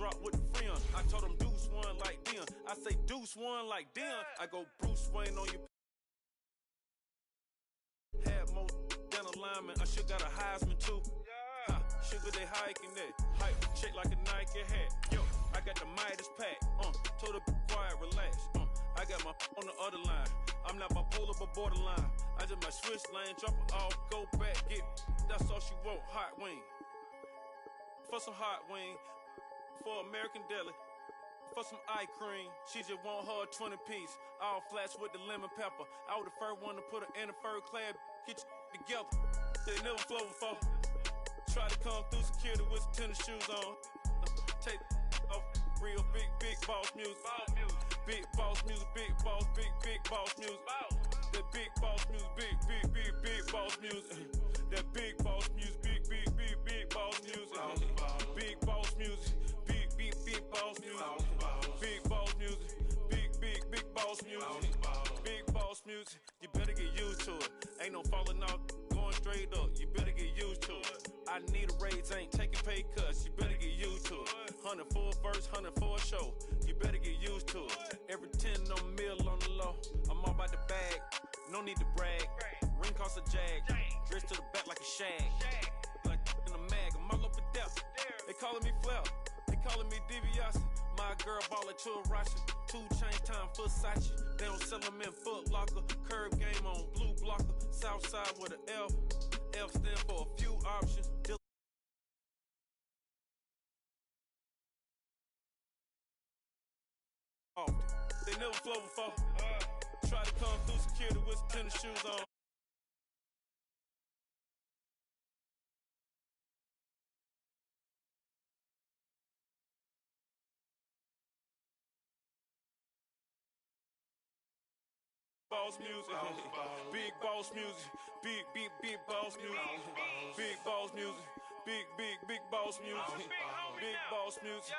drop with the friend. I told him Deuce one like them. I say Deuce one like them. I go Bruce Wayne on your. Had more than a lineman. I should got a Heisman too. Sugar they hiking that. Hype, shake like a Nike hat. Yo, I got the Midas pack. Told her be quiet, relax. I got my on the other line. I'm not bipolar but borderline. I just my switch lane, drop it off, go back, get. That's all she want, hot wing. For some hot wing, for American deli. For some eye cream, she just want her 20-piece. All flats with the lemon pepper. I was the first one to put her in a fur clad. Get you together. They never flow before. Try to come through security with some tennis shoes on. Take off real big boss music. Big boss music, big boss music. That big boss music, big boss music. That big boss music, big boss music. Big boss music, big boss music. Big boss music, big boss music. Big boss music, you better get used to it. Ain't no falling off, going straight up. You better get used to it. I need a raise, ain't taking pay cuts. You better get used to it. 100 for a verse, 100 for a show. You better get used to it. Every 10 on mill on the low. I'm all about the bag, no need to brag. Ring cost a jag, dressed to the back like a shag. Like in a mag, I'm all up and down. They calling me Flair, they calling me DiBiase. My girl ballin' to a Russian. 2 chains time for Versace. They don't sell them in Foot Locker. Curb game on blue blocker. South side with an F. F stand for a few options. They never flow before. Try to come through security with some tennis shoes on. Boss music, big boss music, big boss music, big boss music, big boss music, big boss music.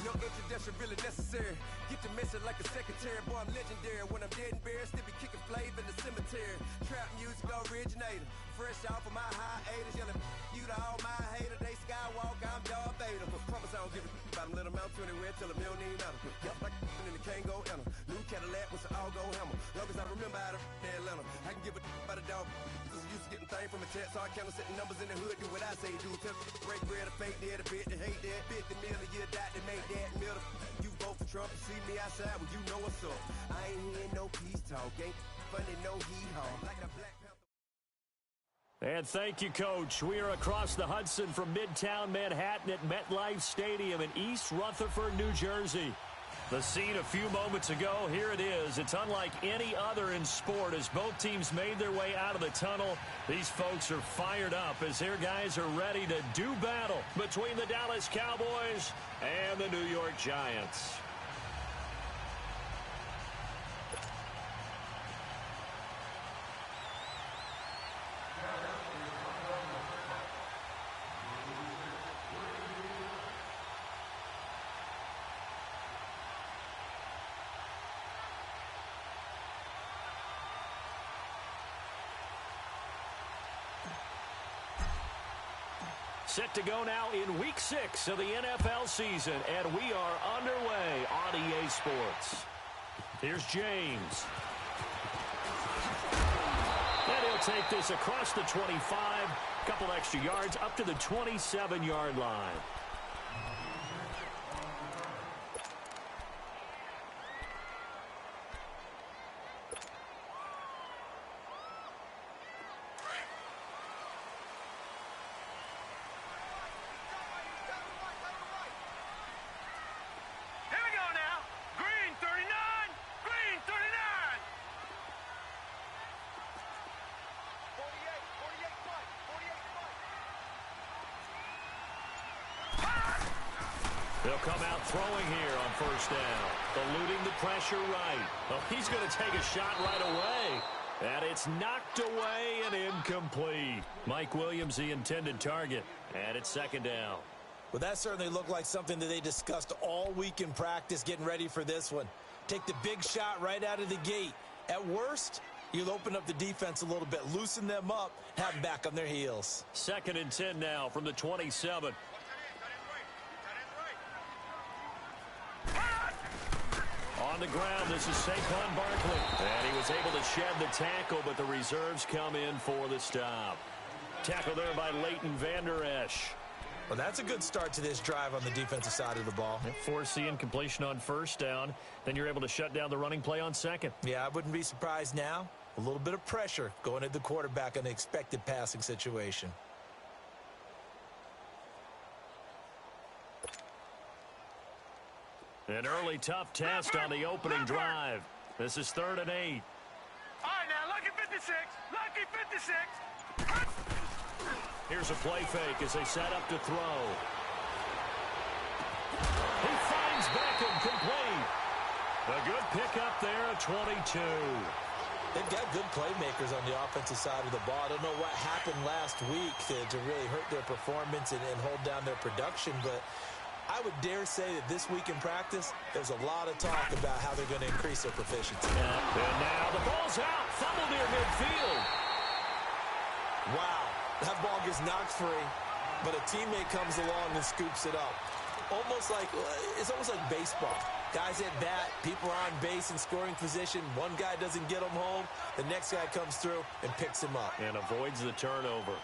No introduction really necessary. Get the message like a secretary. Boy, I'm legendary. When I'm dead and buried, still be kicking flavor in the cemetery. Trap music originator. Fresh off of my hiatus. Yelling you to all my haters. They skywalk, I'm Darth Vader. Promise I don't give a about them. Let them out anywhere till a million ain't matter. Yup, like in the Kango enter. New Cadillac with an all-go hammer. Long as I remember how to Atlanta. I can give a about a dog. Used to getting things from a chat, so I count setting numbers in the hood. Do what I say, do. Tell break bread, a fake dead, a bit, to hate that. 50 million, you die to make that middle. You vote for Trump, you see me outside, well, you know what's up. I ain't hearing no peace talk, ain't funny, no hee-haw. Like a Black Panther. And thank you, Coach. We are across the Hudson from Midtown Manhattan at MetLife Stadium in East Rutherford, New Jersey. The scene a few moments ago, here it is. It's unlike any other in sport as both teams made their way out of the tunnel. These folks are fired up as their guys are ready to do battle between the Dallas Cowboys and the New York Giants. Set to go now in Week 6 of the NFL season, and we are underway on EA Sports. Here's James. And he'll take this across the 25, couple extra yards up to the 27-yard line. They'll come out throwing here on first down. Eluding the pressure right. Oh, he's going to take a shot right away. And it's knocked away and incomplete. Mike Williams, the intended target. And it's second down. Well, that certainly looked like something that they discussed all week in practice, getting ready for this one. Take the big shot right out of the gate. At worst, you'll open up the defense a little bit, loosen them up, have them back on their heels. 2nd and 10 now from the 27. On the ground, this is Saquon Barkley. And he was able to shed the tackle, but the reserves come in for the stop. Tackle there by Leighton Vander Esch. Well, that's a good start to this drive on the defensive side of the ball. Force the incompletion on first down. Then you're able to shut down the running play on second. Yeah, I wouldn't be surprised now. A little bit of pressure going at the quarterback in the expected passing situation. An early tough test on the opening drive. This is 3rd and 8. All right, now, lucky 56. Lucky 56. Here's a play fake as they set up to throw. He finds Beckham complete. A good pickup there at 22. They've got good playmakers on the offensive side of the ball. I don't know what happened last week to really hurt their performance and hold down their production, but I would dare say that this week in practice, there's a lot of talk about how they're going to increase their proficiency. And now the ball's out. Fumble near midfield. Wow. That ball gets knocked free, but a teammate comes along and scoops it up. It's almost like baseball. Guys at bat, people are on base in scoring position. One guy doesn't get him home. The next guy comes through and picks him up. And avoids the turnover.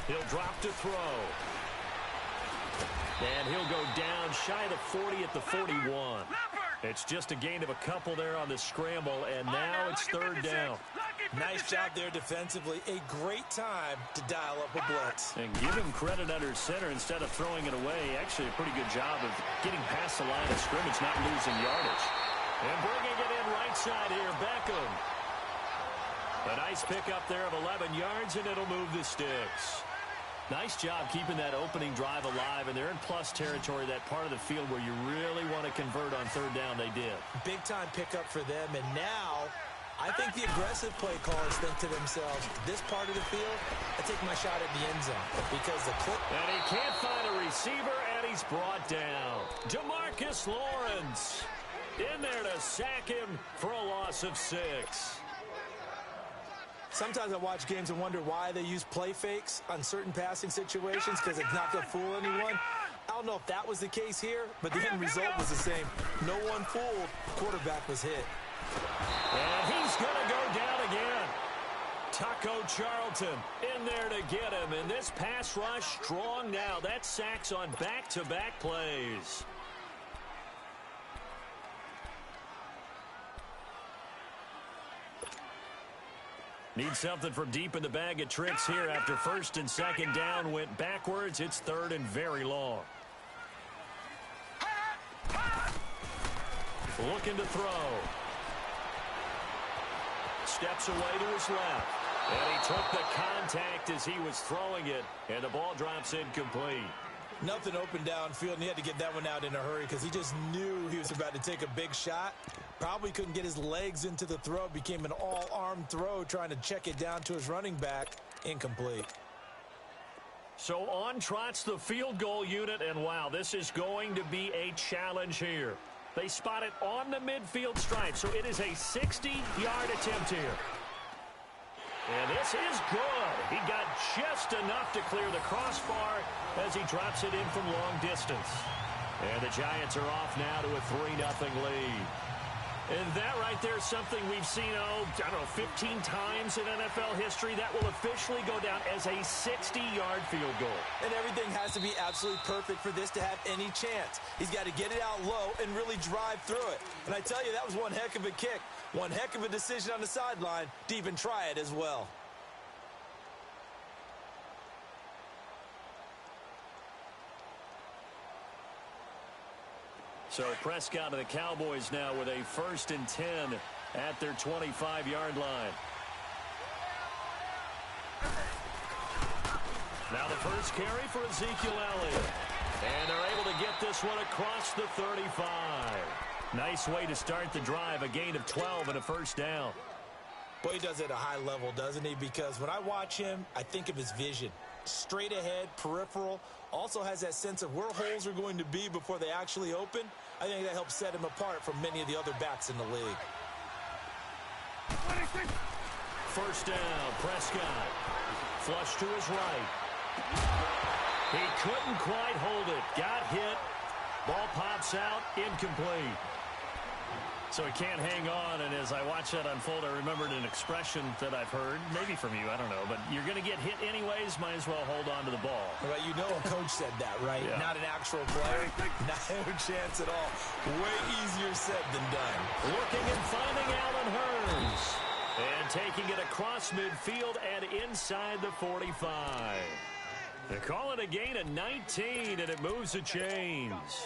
He'll drop to throw. And he'll go down shy of the 40 at the 41. It's just a gain of a couple there on the scramble, and now it's 3rd down. Nice job there defensively. A great time to dial up a blitz. And give him credit under center instead of throwing it away. Actually, a pretty good job of getting past the line of scrimmage, not losing yardage. And bringing it in right side here, Beckham. A nice pickup there of 11 yards, and it'll move the sticks. Nice job keeping that opening drive alive, and they're in plus territory, that part of the field where you really want to convert on 3rd down. They did. Big-time pickup for them, and now I think the aggressive play callers think to themselves, this part of the field, I take my shot at the end zone because the clip. And he can't find a receiver, and he's brought down. DeMarcus Lawrence in there to sack him for a loss of 6. Sometimes I watch games and wonder why they use play fakes on certain passing situations because it's not going to fool anyone. I don't know if that was the case here, but the end result was the same. No one fooled. Quarterback was hit. And he's going to go down again. Taco Charlton in there to get him. And this pass rush strong now. That's sacks on back-to-back plays. Need something from deep in the bag of tricks here after 1st and 2nd down went backwards. It's 3rd and very long. Looking to throw. Steps away to his left. And he took the contact as he was throwing it. And the ball drops incomplete. Nothing open downfield, and he had to get that one out in a hurry because he just knew he was about to take a big shot. Probably couldn't get his legs into the throw. Became an all-arm throw trying to check it down to his running back. Incomplete. So on trots the field goal unit, and wow, this is going to be a challenge here. They spot it on the midfield stripe, so it is a 60-yard attempt here. And this is good. He got just enough to clear the crossbar as he drops it in from long distance. And the Giants are off now to a 3-0 lead. And that right there is something we've seen, I don't know, 15 times in NFL history. That will officially go down as a 60-yard field goal. And everything has to be absolutely perfect for this to have any chance. He's got to get it out low and really drive through it. And I tell you, that was one heck of a kick. One heck of a decision on the sideline to even try it as well. So Prescott and the Cowboys now with a 1st and 10 at their 25-yard line. Now the first carry for Ezekiel Elliott. this one across the 35. Nice way to start the drive, a gain of 12 and a first down. Boy, he does it at a high level, doesn't he? Because when I watch him, I think of his vision. Straight ahead, peripheral, also has that sense of where holes are going to be before they actually open. I think that helps set him apart from many of the other backs in the league. First down, Prescott. Flush to his right. He couldn't quite hold it. Got hit. Ball pops out, incomplete. So he can't hang on, and as I watch that unfold, I remembered an expression that I've heard, maybe from you, I don't know, but you're going to get hit anyways, might as well hold on to the ball. Well, you know a coach said that, right? Yeah. Not an actual player. No chance at all. Way easier said than done. Looking and finding Allen Hurns. And taking it across midfield and inside the 45. They call it a gain of 19, and it moves the chains.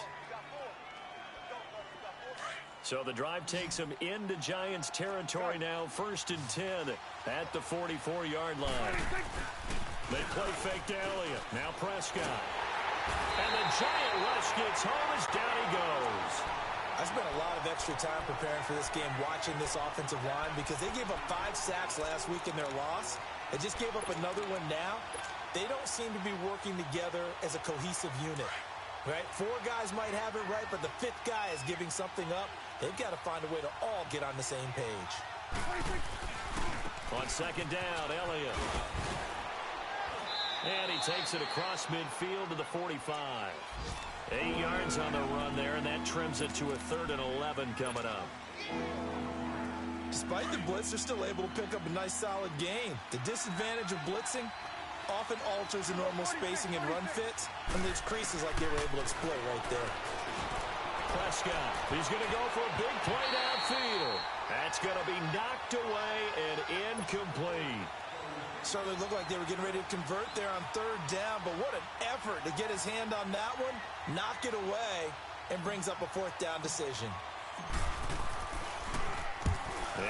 So the drive takes them into Giants territory now, 1st and 10 at the 44-yard line. They play fake to Elliott. Now Prescott. And the Giant rush gets home as down he goes. I spent a lot of extra time preparing for this game, watching this offensive line, because they gave up 5 sacks last week in their loss. They just gave up another one now. They don't seem to be working together as a cohesive unit. Right? 4 guys might have it right, but the 5th guy is giving something up. They've got to find a way to all get on the same page. On second down, Elliott. And he takes it across midfield to the 45. 8 yards on the run there, and that trims it to a 3rd and 11 coming up. Despite the blitz, they're still able to pick up a nice, solid gain. The disadvantage of blitzing often alters the normal spacing and run fits, and leaves creases like they were able to exploit right there. Prescott, he's going to go for a big play downfield. That's going to be knocked away and incomplete. Certainly looked like they were getting ready to convert there on 3rd down, but what an effort to get his hand on that one, knock it away, and brings up a 4th down decision.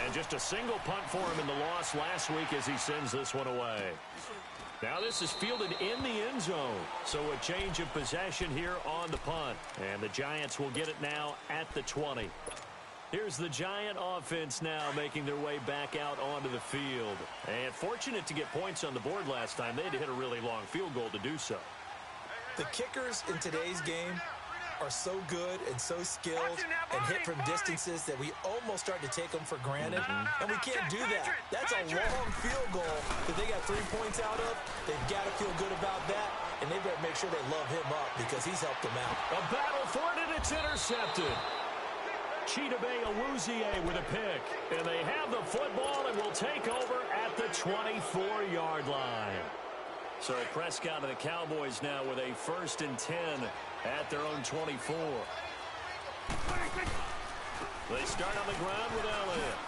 And just a single punt for him in the loss last week as he sends this one away. Now this is fielded in the end zone. So a change of possession here on the punt. And the Giants will get it now at the 20. Here's the Giant offense now making their way back out onto the field. And fortunate to get points on the board last time. They had to hit a really long field goal to do so. The kickers in today's game are so good and so skilled and hit from distances that we almost start to take them for granted. And we can't do that. That's a long field goal that they got 3 points out of. They've got to feel good about that, and they better make sure they love him up because he's helped them out. A battle for it, and it's intercepted. Chidobe Awuzie with a pick. And they have the football and will take over at the 24-yard line. So Prescott and the Cowboys now with a 1st and 10 at their own 24. They start on the ground with Elliott.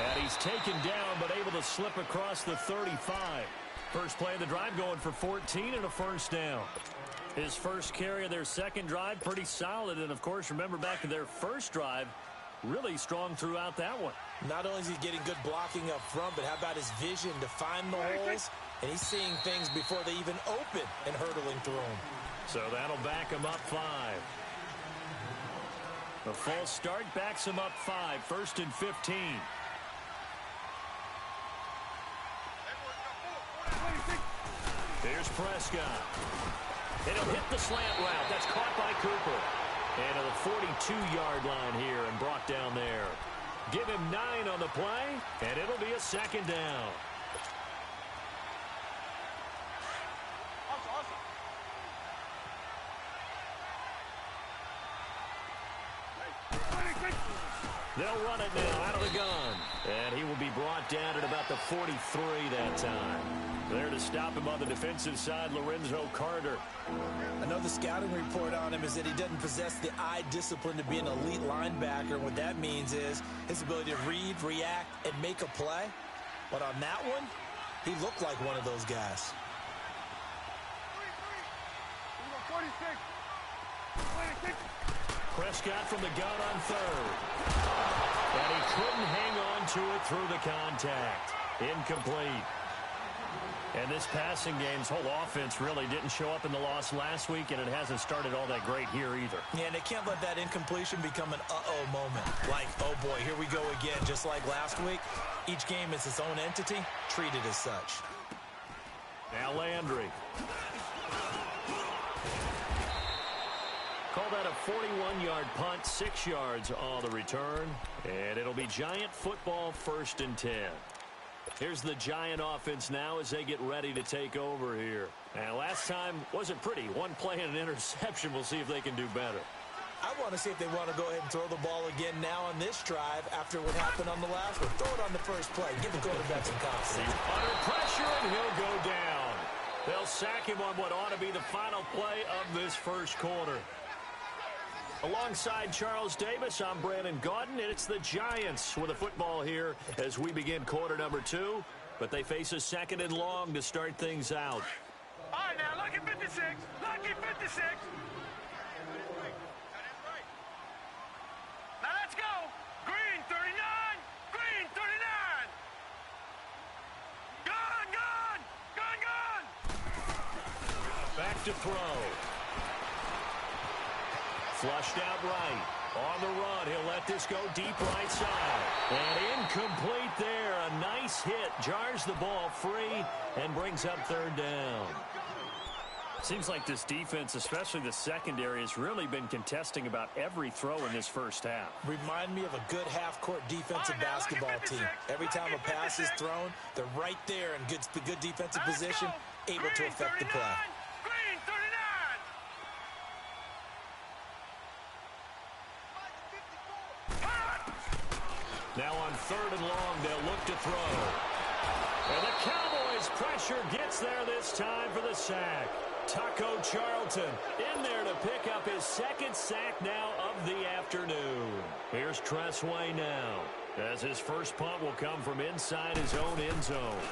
And he's taken down but able to slip across the 35. First play of the drive going for 14 and a first down. His first carry of their second drive, pretty solid. And, of course, remember back to their first drive, really strong throughout that one. Not only is he getting good blocking up front, but how about his vision to find the holes? And he's seeing things before they even open and hurdling through them. So that'll back him up 5. The false start backs him up 5. 1st and 15. Here's Prescott. It'll hit the slant route. That's caught by Cooper. And to the 42-yard line here and brought down there. Give him 9 on the play, and it'll be a 2nd down. They'll run it now out of the gun. And he will be brought down at about the 43 that time. There to stop him on the defensive side, Lorenzo Carter. I know the scouting report on him is that he doesn't possess the eye discipline to be an elite linebacker. And what that means is his ability to read, react, and make a play. But on that one, he looked like one of those guys. Prescott from the gun on 3rd. And he couldn't hang on to it through the contact. Incomplete. And this passing game's whole offense really didn't show up in the loss last week, and it hasn't started all that great here either. Yeah, and they can't let that incompletion become an uh-oh moment. Like, oh boy, here we go again, just like last week. Each game is its own entity, treated as such. Now Landry. Call that a 41-yard punt, 6 yards on the return. And it'll be Giant football, 1st and 10. Here's the Giant offense now as they get ready to take over here. And last time wasn't pretty. One play and an interception. We'll see if they can do better. I want to see if they want to go ahead and throw the ball again now on this drive after what happened on the last one. Throw it on the first play. Give the quarterback some confidence. Under pressure, and he'll go down. They'll sack him on what ought to be the final play of this first quarter. Alongside Charles Davis, I'm Brandon Gaudin, and it's the Giants with the football here as we begin quarter number 2. But they face a 2nd and long to start things out. All right, now, lucky 56. Lucky 56. Now, let's go. Green 39. Green 39. Gone, gone. Gone, gone. Back to throw. Flushed out right. On the run, he'll let this go deep right side. And incomplete there. A nice hit. Jars the ball free and brings up 3rd down. Seems like this defense, especially the secondary, has really been contesting about every throw in this first half. Remind me of a good half-court defensive basketball team. Every time a pass is thrown, they're right there in good defensive position, able to affect the play. Green 39. Now on 3rd and long, they'll look to throw. And the Cowboys' pressure gets there this time for the sack. Taco Charlton in there to pick up his 2nd sack now of the afternoon. Here's Tressway now, as his first punt will come from inside his own end zone.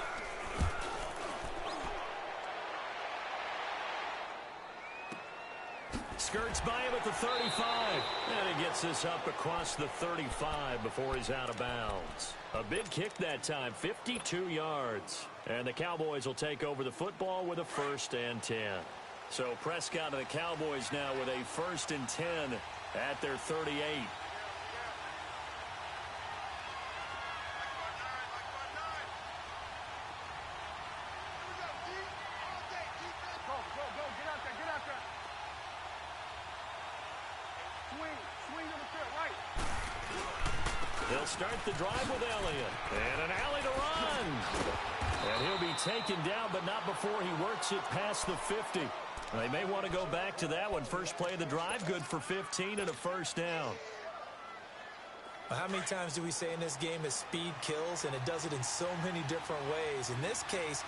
Skirts by him at the 35. And he gets this up across the 35 before he's out of bounds. A big kick that time, 52 yards. And the Cowboys will take over the football with a 1st and 10. So Prescott and the Cowboys now with a 1st and 10 at their 38. They'll start the drive with Elliott. And an alley to run. And he'll be taken down, but not before he works it past the 50. They may want to go back to that one. First play of the drive, good for 15 and a 1st down. How many times do we say in this game that speed kills, and it does it in so many different ways? In this case,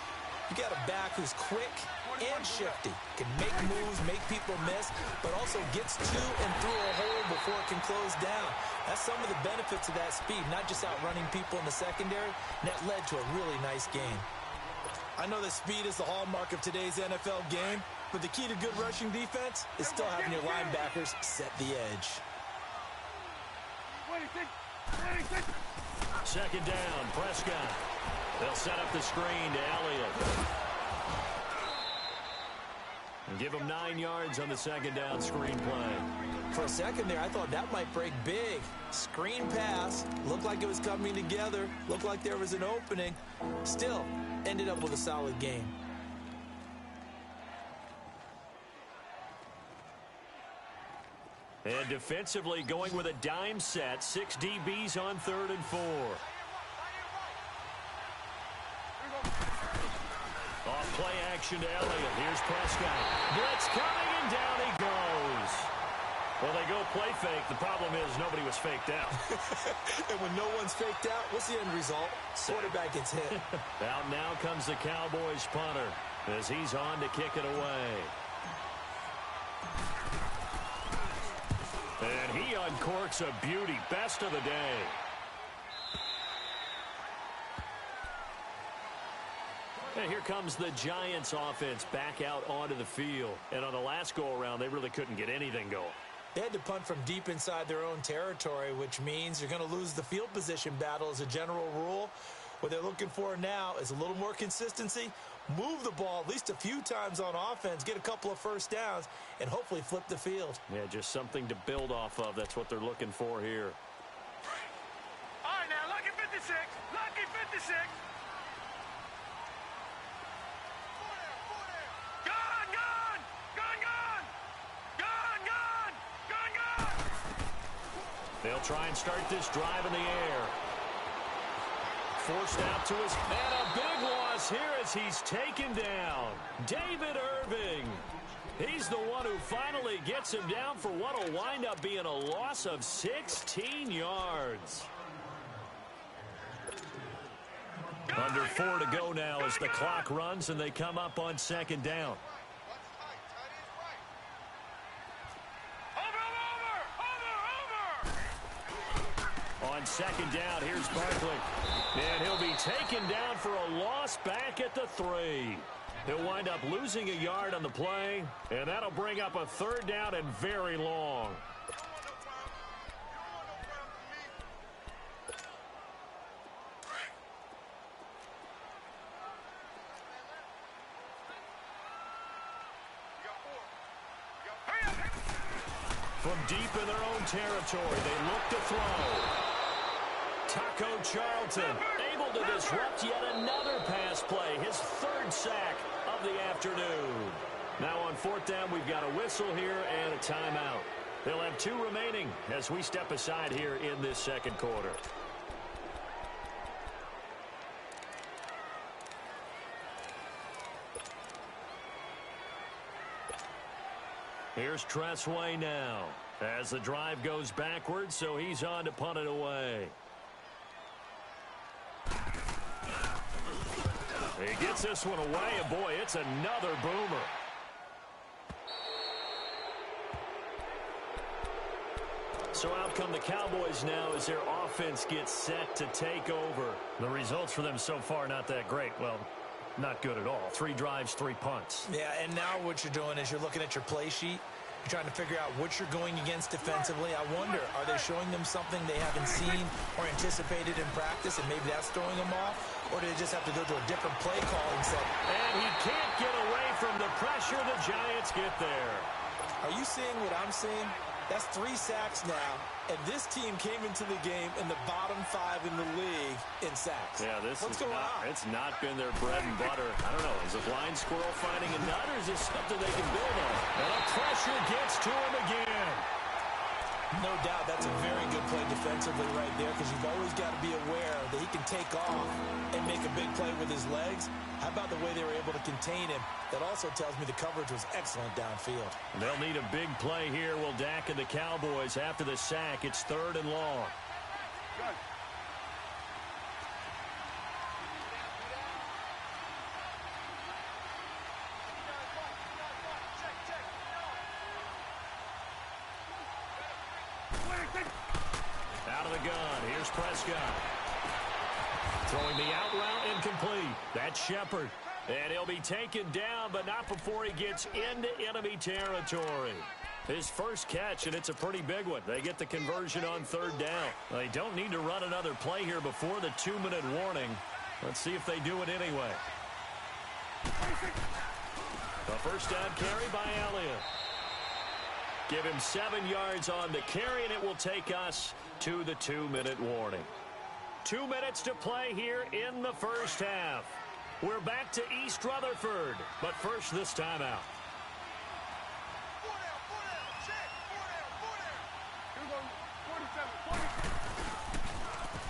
you got a back who's quick and shifty, can make moves, make people miss, but also gets to and through a hole before it can close down. That's some of the benefits of that speed, not just outrunning people in the secondary, and that led to a really nice game. I know that speed is the hallmark of today's NFL game, but the key to good rushing defense is still having your linebackers set the edge. 2nd down, Prescott. They'll set up the screen to Elliott. And give him 9 yards on the 2nd down screen play. For a second there, I thought that might break big. Screen pass. Looked like it was coming together. Looked like there was an opening. Still, ended up with a solid game. And defensively going with a dime set. 6 DBs on 3rd and 4. Off play action to Elliott. Here's Prescott. Blitz coming, and down he goes. Well, they go play fake. The problem is nobody was faked out. And when no one's faked out, what's the end result? Quarterback gets hit. Out now comes the Cowboys punter as he's on to kick it away. And he uncorks a beauty. Best of the day. And here comes the Giants offense back out onto the field. And on the last go-around, they really couldn't get anything going. They had to punt from deep inside their own territory, which means you're going to lose the field position battle as a general rule. What they're looking for now is a little more consistency, move the ball at least a few times on offense, get a couple of first downs, and hopefully flip the field. Yeah, just something to build off of. That's what they're looking for here. All right, now, lucky 56. Lucky 56. Gun, gun! Gun, gun! Gun, gun! Gun, gun! They'll try and start this drive in the air. Forced out to his, and a big loss here as he's taken down. David Irving. He's the one who finally gets him down for what will wind up being a loss of 16 yards. Under 4 to go now as the clock runs and they come up on second down. On second down, here's Barkley. And he'll be taken down for a loss back at the 3. He'll wind up losing a yard on the play, and that'll bring up a third down and very long. From deep in their own territory, they look to throw. Taco Charlton able to disrupt yet another pass play, his third sack of the afternoon. Now on fourth down, we've got a whistle here and a timeout. They'll have 2 remaining as we step aside here in this second quarter. Here's Tressway now as the drive goes backwards, so he's on to punt it away. He gets this one away, and boy, it's another boomer. So out come the Cowboys now as their offense gets set to take over. The results for them so far not that great. Well, not good at all. 3 drives, 3 punts. Yeah, and now what you're doing is you're looking at your play sheet. You're trying to figure out what you're going against defensively. I wonder, are they showing them something they haven't seen or anticipated in practice, and maybe that's throwing them off? Or do they just have to go to a different play calling set? And he can't get away from the pressure. The Giants get there. Are you seeing what I'm seeing? That's 3 sacks now, and this team came into the game in the bottom 5 in the league in sacks. Yeah, What's going on? It's not been their bread and butter. I don't know. Is a blind squirrel finding a nut, or is this something they can build on? And the pressure gets to him again. No doubt that's a very good play defensively right there, because you've always got to be aware that he can take off and make a big play with his legs. How about the way they were able to contain him? That also tells me the coverage was excellent downfield. They'll need a big play here. Will Dak and the Cowboys after the sack. It's 3rd and long. Good. Out of the gun. Here's Prescott. Throwing the out route incomplete. That's Shepard. And he'll be taken down, but not before he gets into enemy territory. His first catch, and it's a pretty big one. They get the conversion on 3rd down. They don't need to run another play here before the 2-minute warning. Let's see if they do it anyway. The first down carry by Elliott. Give him 7 yards on the carry, and it will take us to the 2-minute warning. 2 minutes to play here in the first half. We're back to East Rutherford, but first this timeout.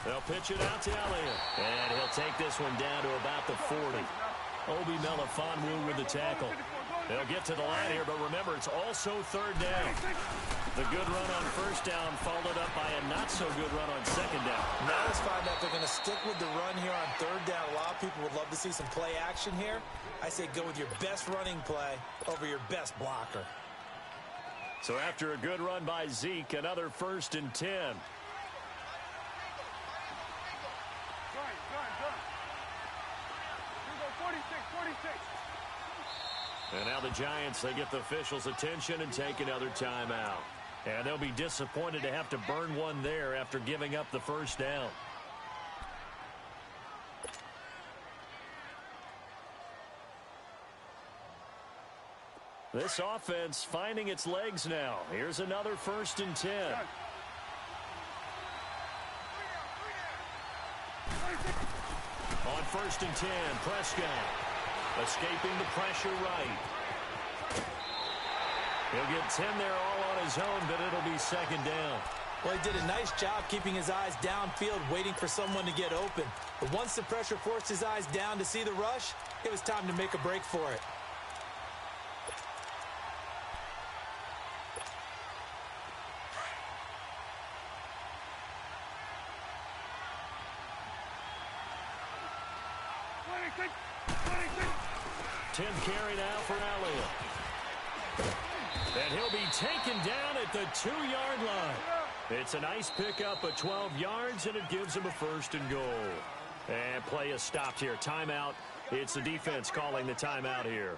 They'll pitch it out to Elliott, and he'll take this one down to about the 40. Obi Melifonwu with the tackle. They'll get to the line here, but remember, it's also 3rd down. The good run on 1st down followed up by a not-so-good run on 2nd down. Now let's find out if they're going to stick with the run here on 3rd down. A lot of people would love to see some play action here. I say go with your best running play over your best blocker. So after a good run by Zeke, another 1st and 10. And now the Giants, they get the officials' attention and take another timeout. And they'll be disappointed to have to burn one there after giving up the 1st down. This offense finding its legs now. Here's another 1st and 10. On 1st and 10, Prescott escaping the pressure right. He'll get 10 there all on his own, but it'll be 2nd down. Well, he did a nice job keeping his eyes downfield, waiting for someone to get open. But once the pressure forced his eyes down to see the rush, it was time to make a break for it. Tenth carry now for Elliott. And he'll be taken down at the 2-yard line. It's a nice pickup of 12 yards, and it gives him a 1st and goal. And play is stopped here. Timeout. It's the defense calling the timeout here.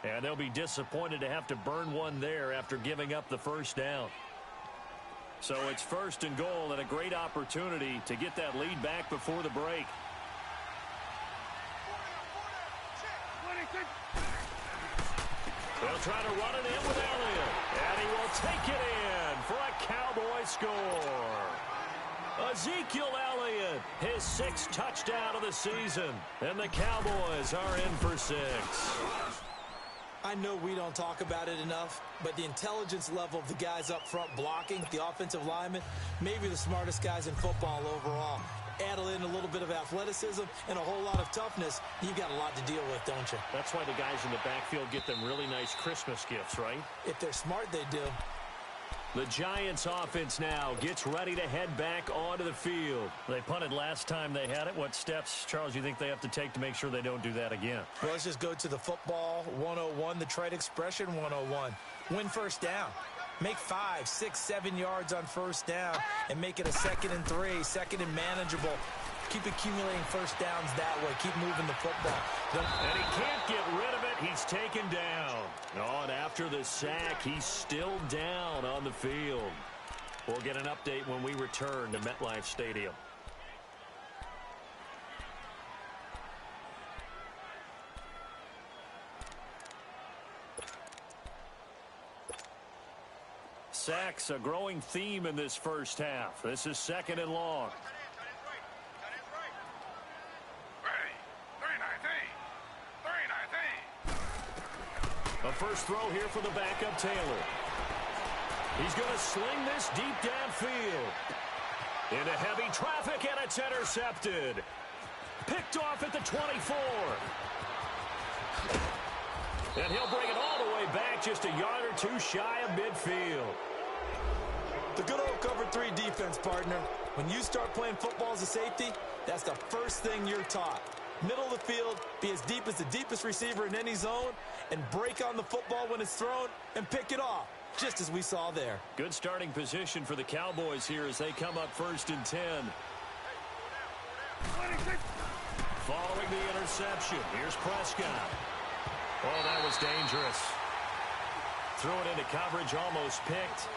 And they'll be disappointed to have to burn one there after giving up the 1st down. So it's 1st and goal, and a great opportunity to get that lead back before the break. They'll try to run it in with Elliott, and he will take it in for a Cowboy score. Ezekiel Elliott, his 6th touchdown of the season, and the Cowboys are in for 6. I know we don't talk about it enough, but the intelligence level of the guys up front blocking, the offensive linemen, maybe the smartest guys in football overall. Add in a little bit of athleticism and a whole lot of toughness, you've got a lot to deal with, don't you? That's why the guys in the backfield get them really nice Christmas gifts, right? If they're smart, they do. The Giants offense now gets ready to head back onto the field. They punted last time they had it. What steps, Charles, you think they have to take to make sure they don't do that again? Well, let's just go to the football 101, the trade expression 101. Win 1st down. Make 5, 6, 7 yards on 1st down and make it a 2nd and 3, 2nd and manageable. Keep accumulating 1st downs that way. Keep moving the football. And he can't get rid of it. He's taken down. Oh, and after the sack, he's still down on the field. We'll get an update when we return to MetLife Stadium. Sacks, a growing theme in this 1st half. This is 2nd and long. A first throw here for the backup Taylor. He's going to sling this deep downfield. Into heavy traffic, and it's intercepted. Picked off at the 24. And he'll bring it all the way back, just a yard or 2 shy of midfield. The good old cover 3 defense, partner. When you start playing football as a safety, that's the first thing you're taught. Middle of the field, be as deep as the deepest receiver in any zone, and break on the football when it's thrown and pick it off, just as we saw there. Good starting position for the Cowboys here as they come up 1st and 10. Following the interception, here's Prescott. Oh, that was dangerous. Threw it into coverage, almost picked.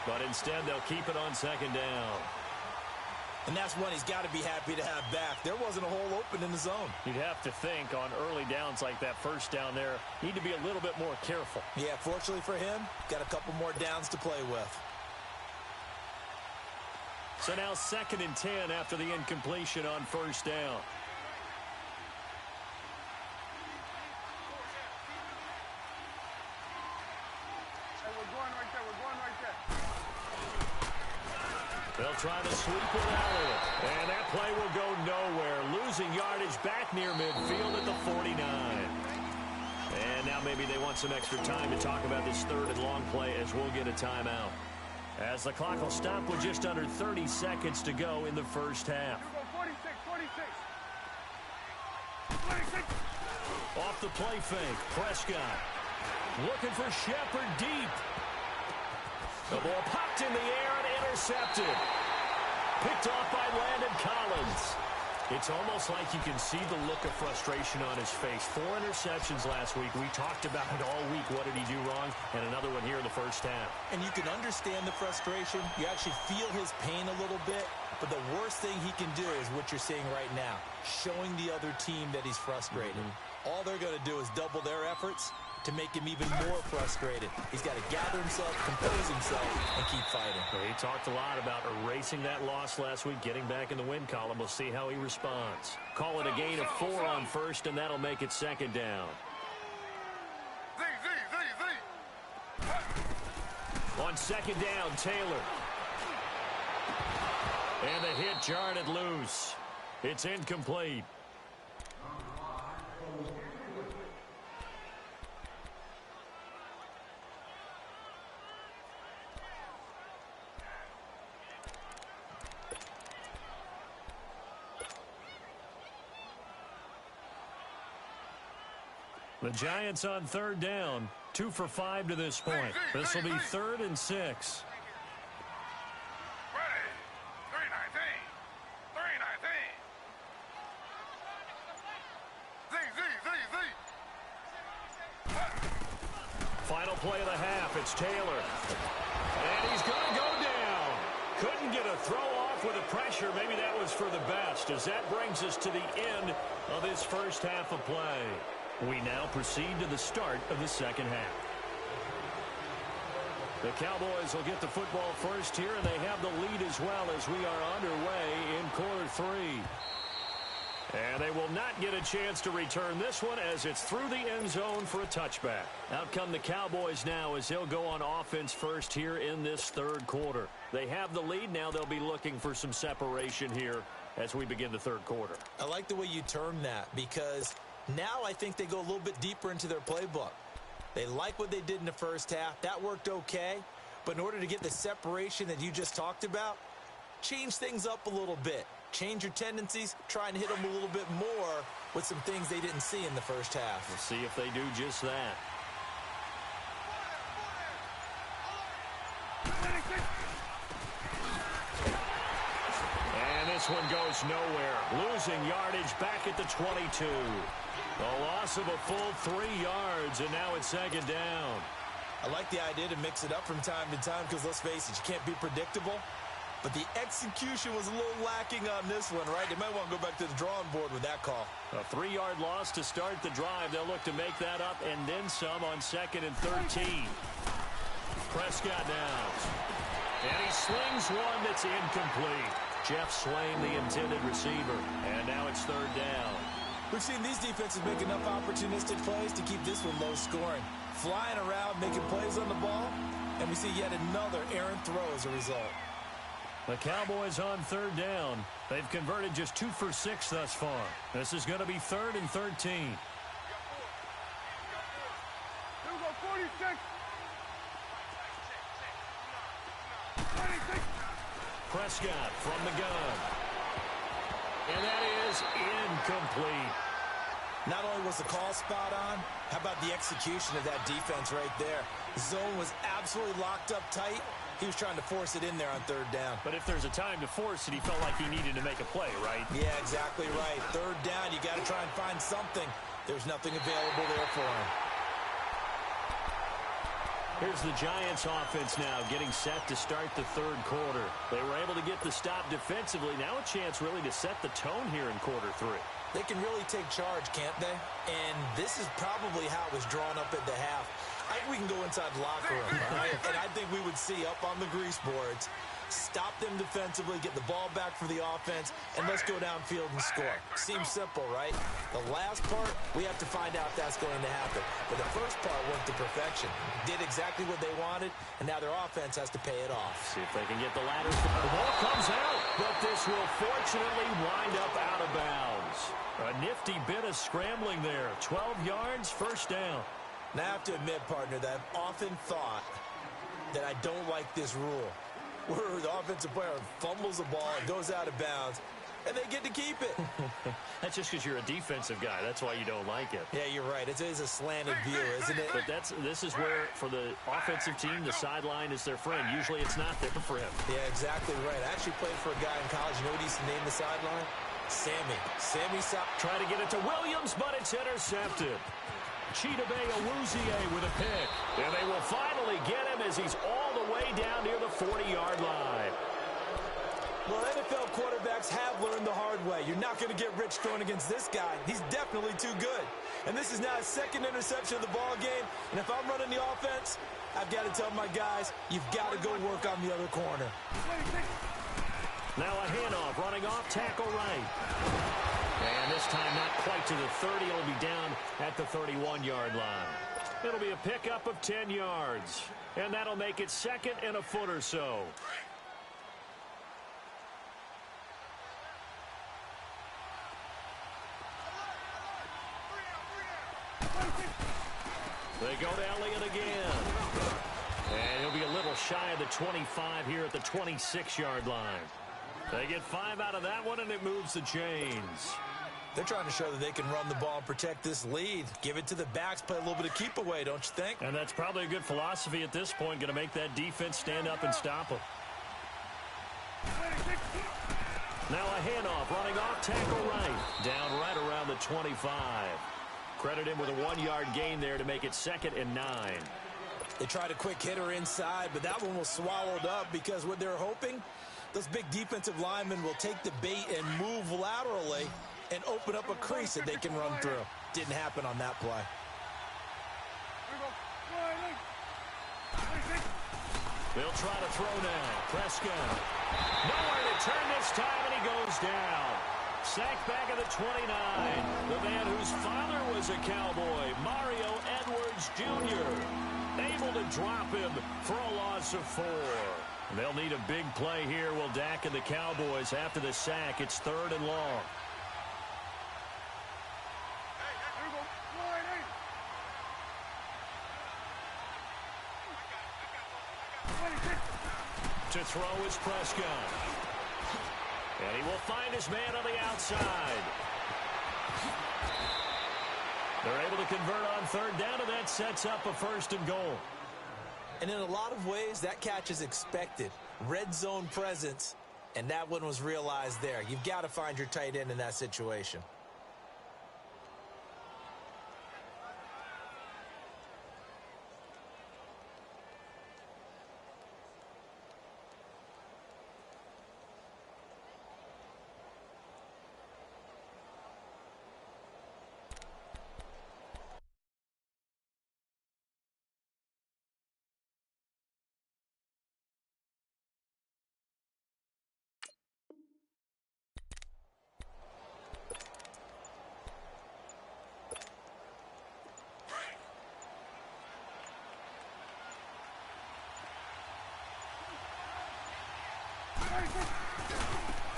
But instead, they'll keep it on 2nd down. And that's one he's got to be happy to have back. There wasn't a hole open in the zone. You'd have to think on early downs like that 1st down there, need to be a little bit more careful. Yeah, fortunately for him, got a couple more downs to play with. So now 2nd and 10 after the incompletion on 1st down. They'll try to sweep with Elliott. And that play will go nowhere. Losing yardage back near midfield at the 49. And now maybe they want some extra time to talk about this 3rd and long play as we'll get a timeout. As the clock will stop with just under 30 seconds to go in the 1st half. 46. Off the play fake, Prescott. Looking for Shepard deep. The ball popped in the air and intercepted. Picked off by Landon Collins. It's almost like you can see the look of frustration on his face. 4 interceptions last week. We talked about it all week. What did he do wrong? And another one here in the 1st half. And you can understand the frustration. You actually feel his pain a little bit. But the worst thing he can do is what you're seeing right now. Showing the other team that he's frustrated. All they're going to do is double their efforts, to make him even more frustrated. He's got to gather himself, compose himself, and keep fighting. Well, he talked a lot about erasing that loss last week, getting back in the win column. We'll see how he responds. Call it a gain of 4 on first, and that'll make it second down. On second down, Taylor. And the hit jarred it loose. It's incomplete. The Giants on third down, 2 for 5 to this point. This will be 3rd and 6. Final play of the half, it's Taylor. And he's going to go down. Couldn't get a throw off with the pressure. Maybe that was for the best, as that brings us to the end of this first half of play. We now proceed to the start of the second half. The Cowboys will get the football first here, and they have the lead as well as we are underway in quarter 3. And they will not get a chance to return this one as it's through the end zone for a touchback. Out come the Cowboys now as they'll go on offense first here in this third quarter. They have the lead. Now they'll be looking for some separation here as we begin the third quarter. I like the way you term that, because now I think they go a little bit deeper into their playbook. They like what they did in the first half. That worked okay. But in order to get the separation that you just talked about, change things up a little bit. Change your tendencies. Try and hit them a little bit more with some things they didn't see in the first half. We'll see if they do just that. And this one goes nowhere. Losing yardage back at the 22. A loss of a full 3 yards, and now it's second down. I like the idea to mix it up from time to time because, let's face it, you can't be predictable. But the execution was a little lacking on this one, right? They might want to go back to the drawing board with that call. A 3-yard loss to start the drive. They'll look to make that up and then some on 2nd and 13. Prescott now. And he slings one that's incomplete. Jeff Swain, the intended receiver. And now it's 3rd down. We've seen these defenses make enough opportunistic plays to keep this one low scoring. Flying around, making plays on the ball, and we see yet another errant throw as a result. The Cowboys on 3rd down. They've converted just 2 for 6 thus far. This is going to be 3rd and 13. Prescott from the gun. And that is incomplete. Not only was the call spot on, how about the execution of that defense right there? The zone was absolutely locked up tight. He was trying to force it in there on 3rd down. But if there's a time to force it, he felt like he needed to make a play, right? Yeah, exactly right. 3rd down, you got to try and find something. There's nothing available there for him. Here's the Giants offense now getting set to start the 3rd quarter. They were able to get the stop defensively. Now a chance really to set the tone here in quarter 3. They can really take charge, can't they? And this is probably how it was drawn up at the half. I think we can go inside the locker room, right? And I think we would see up on the grease boards, stop them defensively, get the ball back for the offense, and let's go downfield and score. Seems simple, right? The last part, we have to find out if that's going to happen. But the first part went to perfection. Did exactly what they wanted, and now their offense has to pay it off. See if they can get the ladders. The ball comes out, but this will fortunately wind up out of bounds. A nifty bit of scrambling there. 12 yards, 1st down. Now, I have to admit, partner, that I've often thought that I don't like this rule, where the offensive player fumbles the ball, it goes out of bounds, and they get to keep it. That's just because you're a defensive guy. That's why you don't like it. Yeah, you're right. It is a slanted view, isn't it? But this is where, for the offensive team, the sideline is their friend. Usually it's not there for him. Yeah, exactly right. I actually played for a guy in college. You know what he used to name the sideline? Sammy. Trying to get it to Williams, but it's intercepted. Chidobe Awuzie with a pick. And they will finally get him as he's all the way down near the 40-yard line. Well, NFL quarterbacks have learned the hard way. You're not going to get rich throwing against this guy. He's definitely too good. And this is now his second interception of the ball game. And if I'm running the offense, I've got to tell my guys, you've got to go work on the other corner. Now a handoff, running off, tackle right. And this time not quite to the 30. It'll be down at the 31-yard line. It'll be a pickup of 10 yards. And that'll make it second and a foot or so. They go to Elliott again. And he'll be a little shy of the 25 here at the 26-yard line. They get 5 out of that one, and it moves the chains. They're trying to show that they can run the ball and protect this lead. Give it to the backs, play a little bit of keep away, don't you think? And that's probably a good philosophy at this point, going to make that defense stand up and stop them. Now a handoff, running off, tackle right. Down right around the 25. Credit him with a 1-yard gain there to make it second and 9. They tried a quick hitter inside, but that one was swallowed up because what they're hoping, those big defensive linemen will take the bait and move laterally and open up a crease that they can run through. Didn't happen on that play. They'll try to throw now. Prescott. Nowhere to turn this time, and he goes down. Sacked back at the 29. The man whose father was a Cowboy, Mario Edwards Jr., able to drop him for a loss of 4. They'll need a big play here. Will Dak and the Cowboys after the sack. It's 3rd and long. To throw is Prescott. And he will find his man on the outside. They're able to convert on 3rd down, and that sets up a 1st and goal. And in a lot of ways, that catch is expected. Red zone presence, and that one was realized there. You've got to find your tight end in that situation.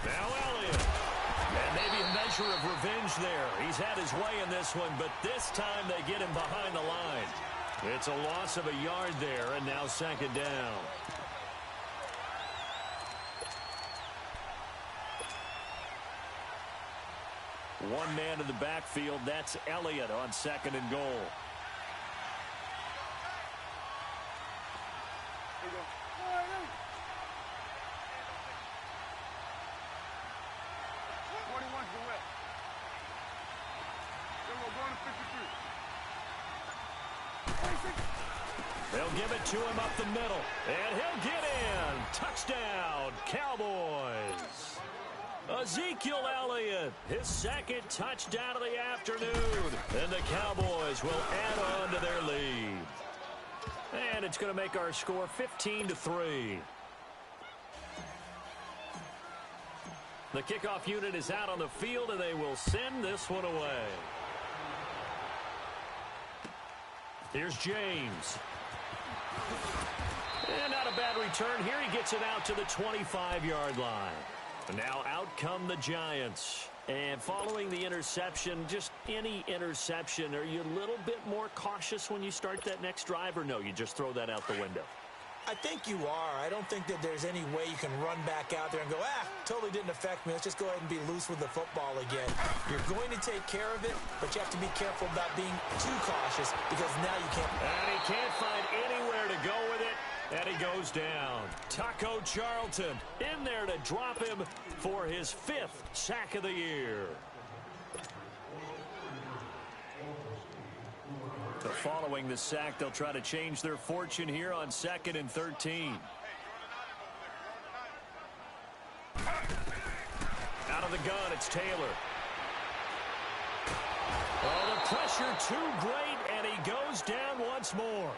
Now Elliott. And maybe a measure of revenge there. He's had his way in this one, but this time they get him behind the line. It's a loss of a yard there, and now 2nd down. One man in the backfield. That's Elliott on 2nd and goal. They'll give it to him up the middle, and he'll get in. Touchdown, Cowboys. Ezekiel Elliott, his 2nd touchdown of the afternoon, and the Cowboys will add on to their lead. And it's going to make our score 15-3. The kickoff unit is out on the field, and they will send this one away. Here's James. And not a bad return here. He gets it out to the 25-yard line. And now out come the Giants. And following the interception, just any interception, are you a little bit more cautious when you start that next drive, or no, you just throw that out the window? I think you are. I don't think that there's any way you can run back out there and go, totally didn't affect me. Let's just go ahead and be loose with the football again. You're going to take care of it, but you have to be careful about being too cautious because now you can't. And he can't find anywhere to go with it, and he goes down. Taco Charlton in there to drop him for his 5th sack of the year. Following the sack, they'll try to change their fortune here on 2nd and 13. of the gun. It's Taylor. Oh, the pressure too great, and he goes down once more.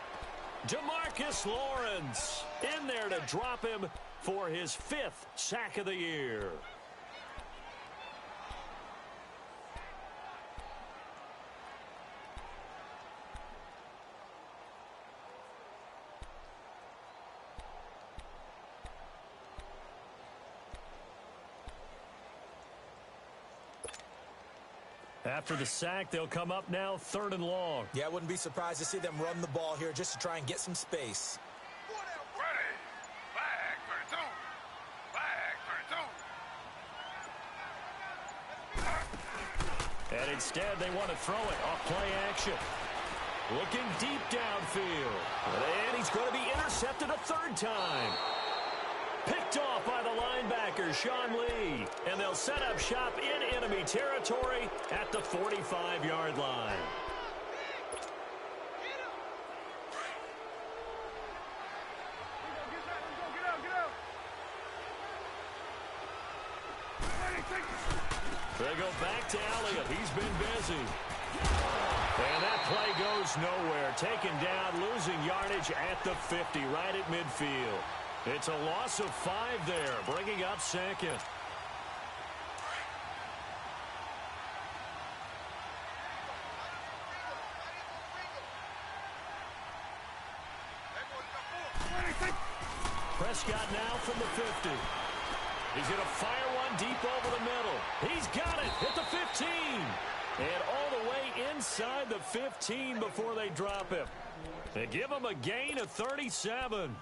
DeMarcus Lawrence in there to drop him for his 5th sack of the year. After the sack, they'll come up now 3rd and long. Yeah, I wouldn't be surprised to see them run the ball here just to try and get some space. Ready. Flag for two. Flag for two. And instead, they want to throw it off play action. Looking deep downfield. And he's going to be intercepted a 3rd time. Picked off by the linebacker, Sean Lee. And they'll set up shop in enemy territory at the 45-yard line. They go back to Elliott. He's been busy. And that play goes nowhere. Taken down, losing yardage at the 50, right at midfield. It's a loss of 5 there, bringing up 2nd. Prescott now from the 50. He's going to fire one deep over the middle. He's got it at the 15. And all the way inside the 15 before they drop him. They give him a gain of 37.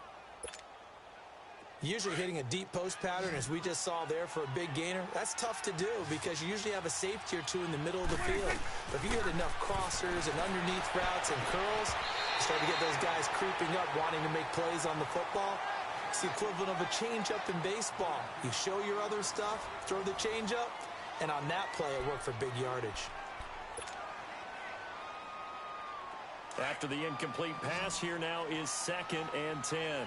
Usually hitting a deep post pattern, as we just saw there for a big gainer, that's tough to do because you usually have a safety or two in the middle of the field. But if you hit enough crossers and underneath routes and curls, you start to get those guys creeping up, wanting to make plays on the football. It's the equivalent of a changeup in baseball. You show your other stuff, throw the changeup, and on that play, it worked for big yardage. After the incomplete pass, here now is 2nd and 10.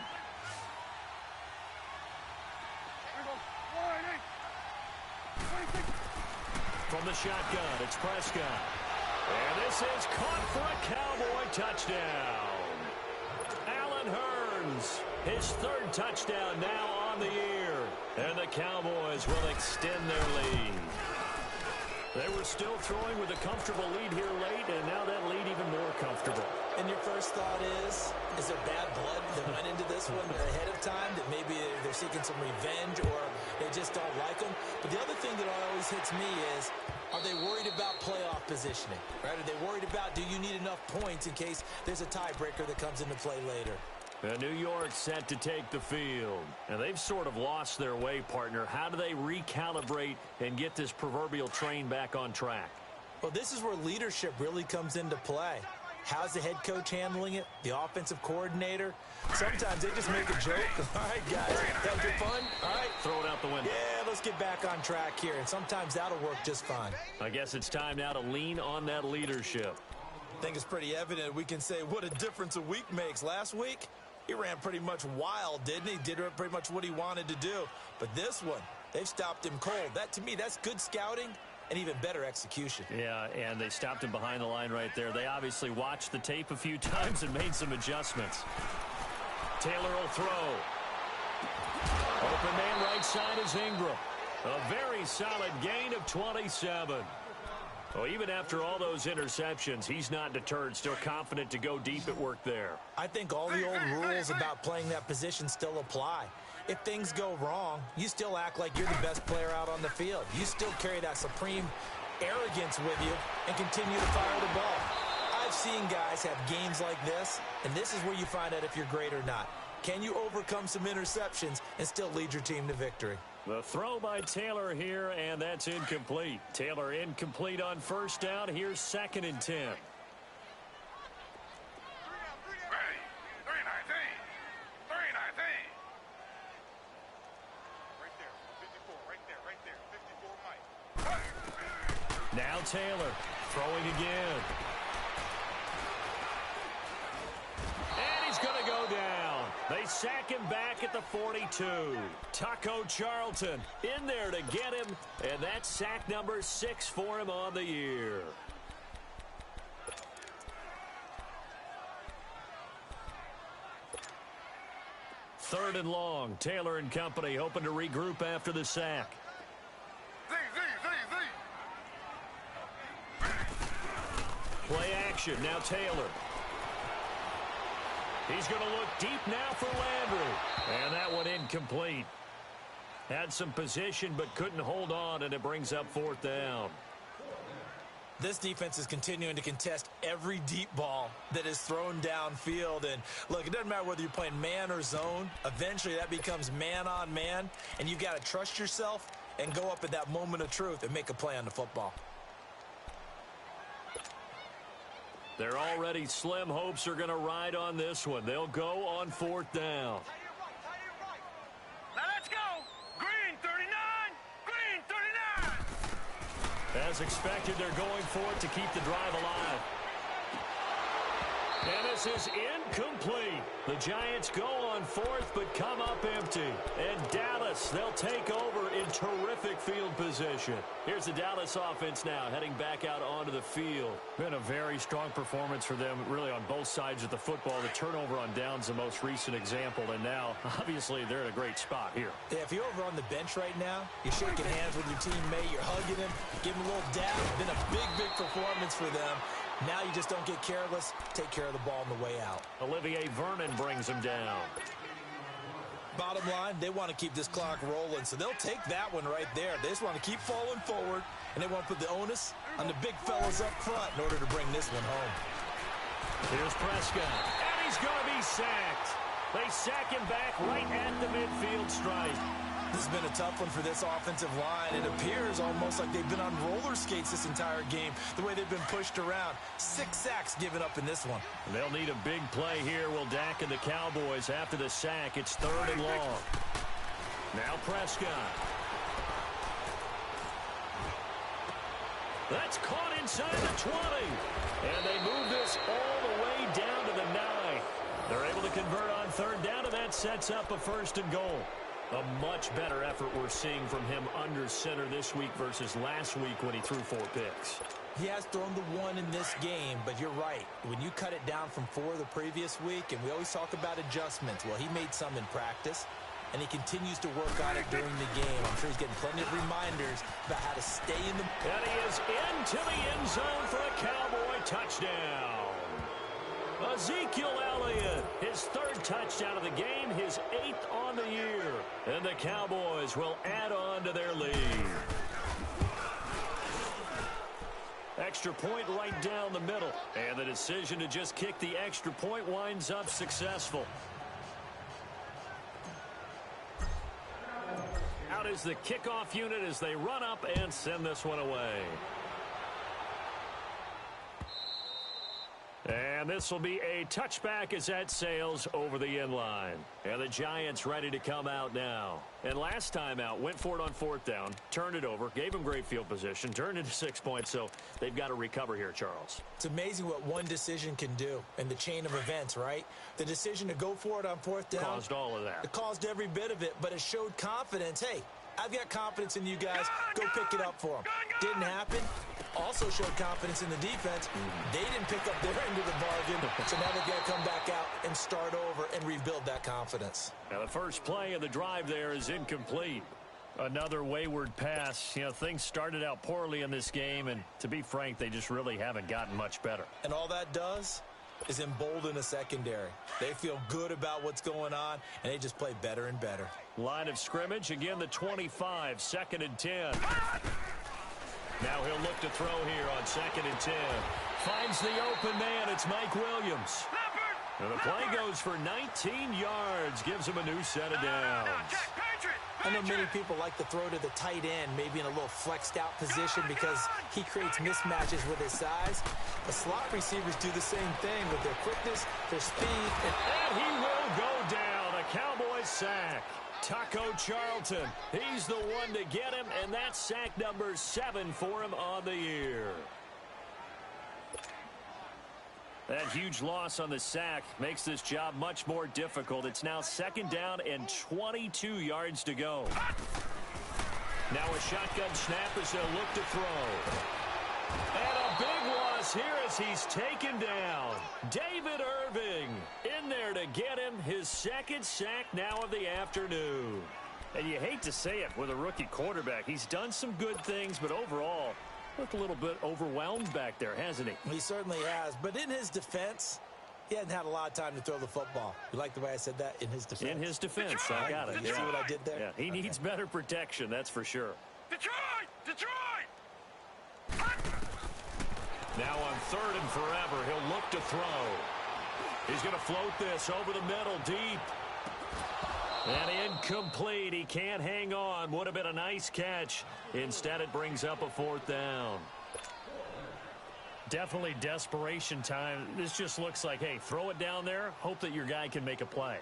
From the shotgun, it's Prescott. And this is caught for a Cowboy touchdown. Allen Hurns, his 3rd touchdown now on the year. And the Cowboys will extend their lead. They were still throwing with a comfortable lead here late, and now that lead even more comfortable. And your first thought is there bad blood that went into this one ahead of time, that maybe they're seeking some revenge or they just don't like them? But the other thing that always hits me is, are they worried about playoff positioning? Right? Are they worried about, do you need enough points in case there's a tiebreaker that comes into play later? New York set to take the field. And they've sort of lost their way, partner. How do they recalibrate and get this proverbial train back on track? Well, this is where leadership really comes into play. How's the head coach handling it? The offensive coordinator? Sometimes they just make a joke. All right, guys, that was fun? All right. Throw it out the window. Yeah, let's get back on track here. And sometimes that'll work just fine. I guess it's time now to lean on that leadership. I think it's pretty evident we can say what a difference a week makes. Last week, he ran pretty much wild, didn't he? Did pretty much what he wanted to do. But this one, they've stopped him cold. That, to me, that's good scouting and even better execution. Yeah, and they stopped him behind the line right there. They obviously watched the tape a few times and made some adjustments. Taylor will throw. Open man right side is Ingram. A very solid gain of 27. Well, even after all those interceptions, he's not deterred, still confident to go deep at work there. I think all the old rules about playing that position still apply. If things go wrong, you still act like you're the best player out on the field. You still carry that supreme arrogance with you and continue to fire the ball. I've seen guys have games like this, and this is where you find out if you're great or not. Can you overcome some interceptions and still lead your team to victory? The throw by Taylor here, and that's incomplete. Taylor incomplete on 1st down. Here's 2nd and 10. Ready. 319. 319. Right there. 54. Right there. 54 Mike. Now Taylor throwing again. And he's going to go down. They sack him back at the 42. Taco Charlton in there to get him, and that's sack number 6 for him on the year. Third and long. Taylor and company hoping to regroup after the sack. Play action. Now Taylor. He's going to look deep now for Landry. And that one incomplete. Had some position but couldn't hold on, and it brings up 4th down. This defense is continuing to contest every deep ball that is thrown downfield. And, look, it doesn't matter whether you're playing man or zone. Eventually that becomes man on man, and you've got to trust yourself and go up at that moment of truth and make a play on the football. Their already slim hopes are going to ride on this one. They'll go on 4th down. Now let's go. Green 39. Green 39. As expected, they're going for it to keep the drive alive. And this is incomplete. The Giants go on 4th but come up empty. And Dallas, they'll take over in terrific field position. Here's the Dallas offense now heading back out onto the field. Been a very strong performance for them really on both sides of the football. The turnover on downs the most recent example. And now, obviously, they're in a great spot here. Yeah, if you're over on the bench right now, you're shaking hands with your teammate, you're hugging him, giving him a little dab. It's been a big, big performance for them. Now you just don't get careless. Take care of the ball on the way out. Olivier Vernon brings him down. Bottom line, they want to keep this clock rolling, so they'll take that one right there. They just want to keep falling forward, and they want to put the onus on the big fellas up front in order to bring this one home. Here's Prescott, and he's going to be sacked. They sack him back right at the midfield stripe. This has been a tough one for this offensive line. It appears almost like they've been on roller skates this entire game, the way they've been pushed around. 6 sacks given up in this one. They'll need a big play here. Will Dak and the Cowboys after the sack. It's 3rd and long. Now Prescott. That's caught inside the 20. And they move this all the way down to the 9. They're able to convert on 3rd down, and that sets up a 1st and goal. A much better effort we're seeing from him under center this week versus last week when he threw 4 picks. He has thrown the 1 in this game, but you're right. When you cut it down from 4 the previous week, and we always talk about adjustments, well, he made some in practice, and he continues to work on it during the game. I'm sure he's getting plenty of reminders about how to stay in the... And he is into the end zone for a Cowboy touchdown. Ezekiel Elliott, his 3rd touchdown of the game, his 8th on the year. And the Cowboys will add on to their lead. Extra point right down the middle. And the decision to just kick the extra point winds up successful. Out is the kickoff unit as they run up and send this one away. And this will be a touchback as that sails over the end line. And the Giants ready to come out now. And last time out, went for it on 4th down, turned it over, gave them great field position, turned into 6 points, so they've got to recover here, Charles. It's amazing what one decision can do in the chain of events, right? The decision to go for it on 4th down. Caused all of that. It caused every bit of it, but it showed confidence. Hey, I've got confidence in you guys. Go pick it up for them. Didn't happen. Also showed confidence in the defense. They didn't pick up their end of the bargain, so now they've got to come back out and start over and rebuild that confidence. Now the first play of the drive there is incomplete. Another wayward pass. You know, things started out poorly in this game, and to be frank, they just really haven't gotten much better. And all that does is embolden a secondary. They feel good about what's going on, and they just play better and better. Line of scrimmage, again the 25, 2nd and 10. Now he'll look to throw here on 2nd and 10. Finds the open man. It's Mike Williams. And the play goes for 19 yards. Gives him a new set of downs. I know many people like to throw to the tight end, maybe in a little flexed out position because he creates mismatches with his size. The slot receivers do the same thing with their quickness, their speed. And he will go down. A Cowboys sack. Taco Charlton, he's the one to get him, and that's sack number 7 for him on the year. That huge loss on the sack makes this job much more difficult. It's now 2nd down and 22 yards to go. Now a shotgun snap as they'll look to throw. And a big loss here as he's taken down. David Irving in there to get him his 2nd sack now of the afternoon. And you hate to say it with a rookie quarterback. He's done some good things, but overall, looked a little bit overwhelmed back there, hasn't he? He certainly has. But in his defense, he hadn't had a lot of time to throw the football. You like the way I said that? In his defense. In his defense, I got it. You see what I did there? Yeah, he needs better protection, that's for sure. Detroit! Detroit! Now on 3rd and forever, he'll look to throw. He's going to float this over the middle, deep. And incomplete. He can't hang on. Would have been a nice catch. Instead, it brings up a 4th down. Definitely desperation time. This just looks like, hey, throw it down there. Hope that your guy can make a play.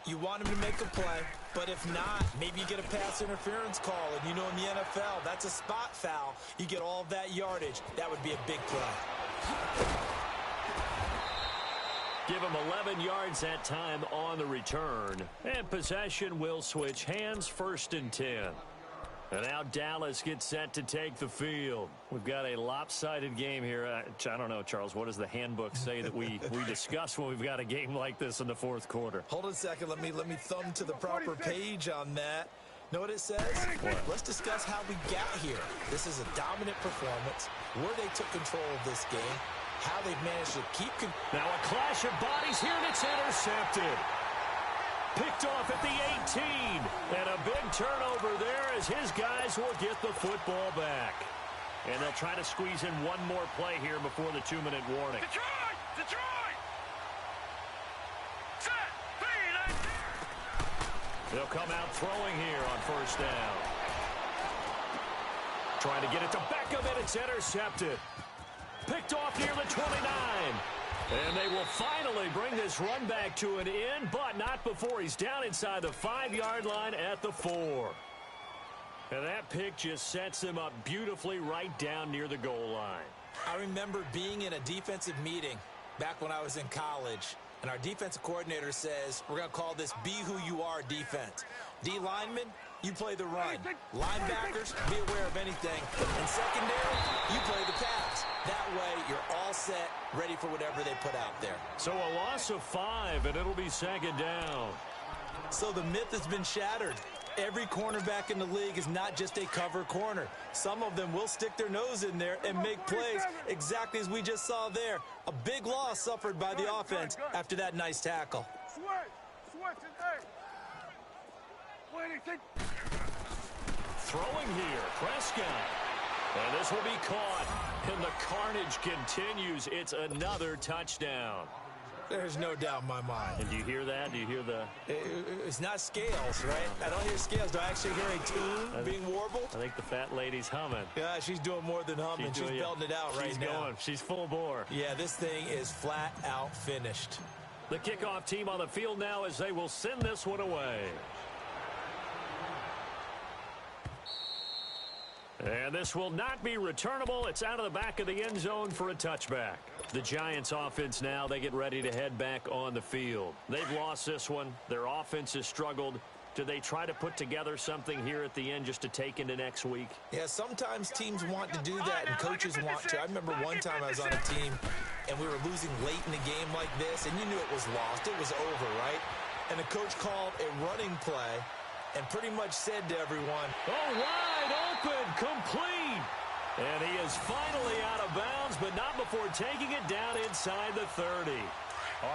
You want him to make a play, but if not, maybe you get a pass interference call. And you know in the NFL, that's a spot foul. You get all of that yardage. That would be a big play. Give him 11 yards that time on the return. And possession will switch hands, 1st and 10. And now Dallas gets set to take the field. We've got a lopsided game here. I don't know, Charles, what does the handbook say that we discuss when we've got a game like this in the 4th quarter? Hold on a second. Let me thumb to the proper page on that. Know what it says? What? Let's discuss how we got here. This is a dominant performance, where they took control of this game, how they've managed to keep... Now a clash of bodies here, and it's intercepted. Picked off at the 18. And a big turnover there as his guys will get the football back. And they'll try to squeeze in one more play here before the 2-minute warning. Detroit! Detroit! Set! Feed! They'll come out throwing here on 1st down. Trying to get it to Beckham, and it's intercepted. Picked off near the 29. And they will finally bring this run back to an end, but not before he's down inside the 5-yard line at the 4. And that pick just sets him up beautifully right down near the goal line. I remember being in a defensive meeting back when I was in college, and our defensive coordinator says, we're going to call this Be Who You Are defense. D linemen, you play the run. Linebackers, be aware of anything. And secondary, you play the pass. That way, you're all set, ready for whatever they put out there. So a loss of 5, and it'll be 2nd down. So the myth has been shattered. Every cornerback in the league is not just a cover corner. Some of them will stick their nose in there and make plays exactly as we just saw there. A big loss suffered by the offense after that nice tackle. Throwing here, Prescott. And this will be caught. And the carnage continues. It's another touchdown. There's no doubt in my mind. And do you hear that? Do you hear the... It's not scales, right? I don't hear scales. Do I actually hear a tune being warbled? I think the fat lady's humming. Yeah, she's doing more than humming. She's belting it out right now. She's going. She's full bore. Yeah, this thing is flat out finished. The kickoff team on the field now as they will send this one away. And this will not be returnable. It's out of the back of the end zone for a touchback. The Giants offense now, they get ready to head back on the field. They've lost this one. Their offense has struggled. Do they try to put together something here at the end just to take into next week? Yeah, sometimes teams want to do that and coaches want to. I remember one time I was on a team and we were losing late in a game like this, and you knew it was lost. It was over, right? And the coach called a running play and pretty much said to everyone, "Oh, wide open, complete." And he is finally out of bounds, but not before taking it down inside the 30.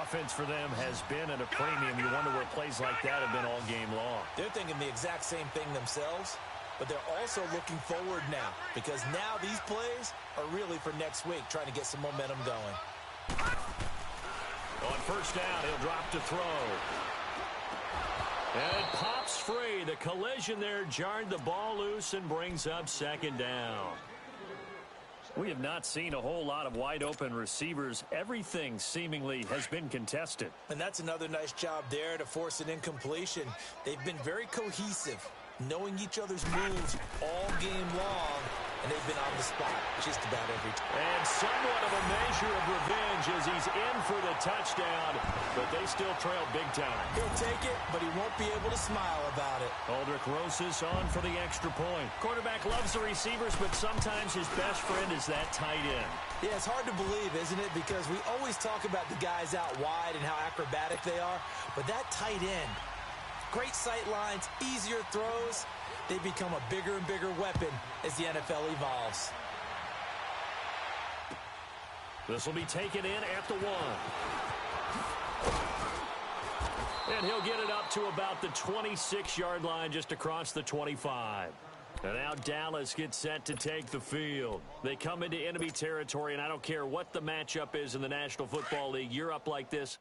Offense for them has been at a premium. You wonder where plays like that have been all game long. They're thinking the exact same thing themselves, but they're also looking forward now, because now these plays are really for next week, trying to get some momentum going. On 1st down, he'll drop to throw. And it pops free. The collision there jarred the ball loose and brings up 2nd down. We have not seen a whole lot of wide-open receivers. Everything seemingly has been contested. And that's another nice job there to force an incompletion. They've been very cohesive, knowing each other's moves all game long, and they've been on the spot just about every time. And somewhat of a measure of revenge as he's in for the touchdown, but they still trail big time. He'll take it, but he won't be able to smile about it. Aldrich Rosas on for the extra point. Quarterback loves the receivers, but sometimes his best friend is that tight end. Yeah, it's hard to believe, isn't it? Because we always talk about the guys out wide and how acrobatic they are, but that tight end, great sight lines, easier throws, they become a bigger and bigger weapon as the NFL evolves. This will be taken in at the 1. And he'll get it up to about the 26-yard line, just across the 25. And now Dallas gets set to take the field. They come into enemy territory, and I don't care what the matchup is in the National Football League. You're up like this.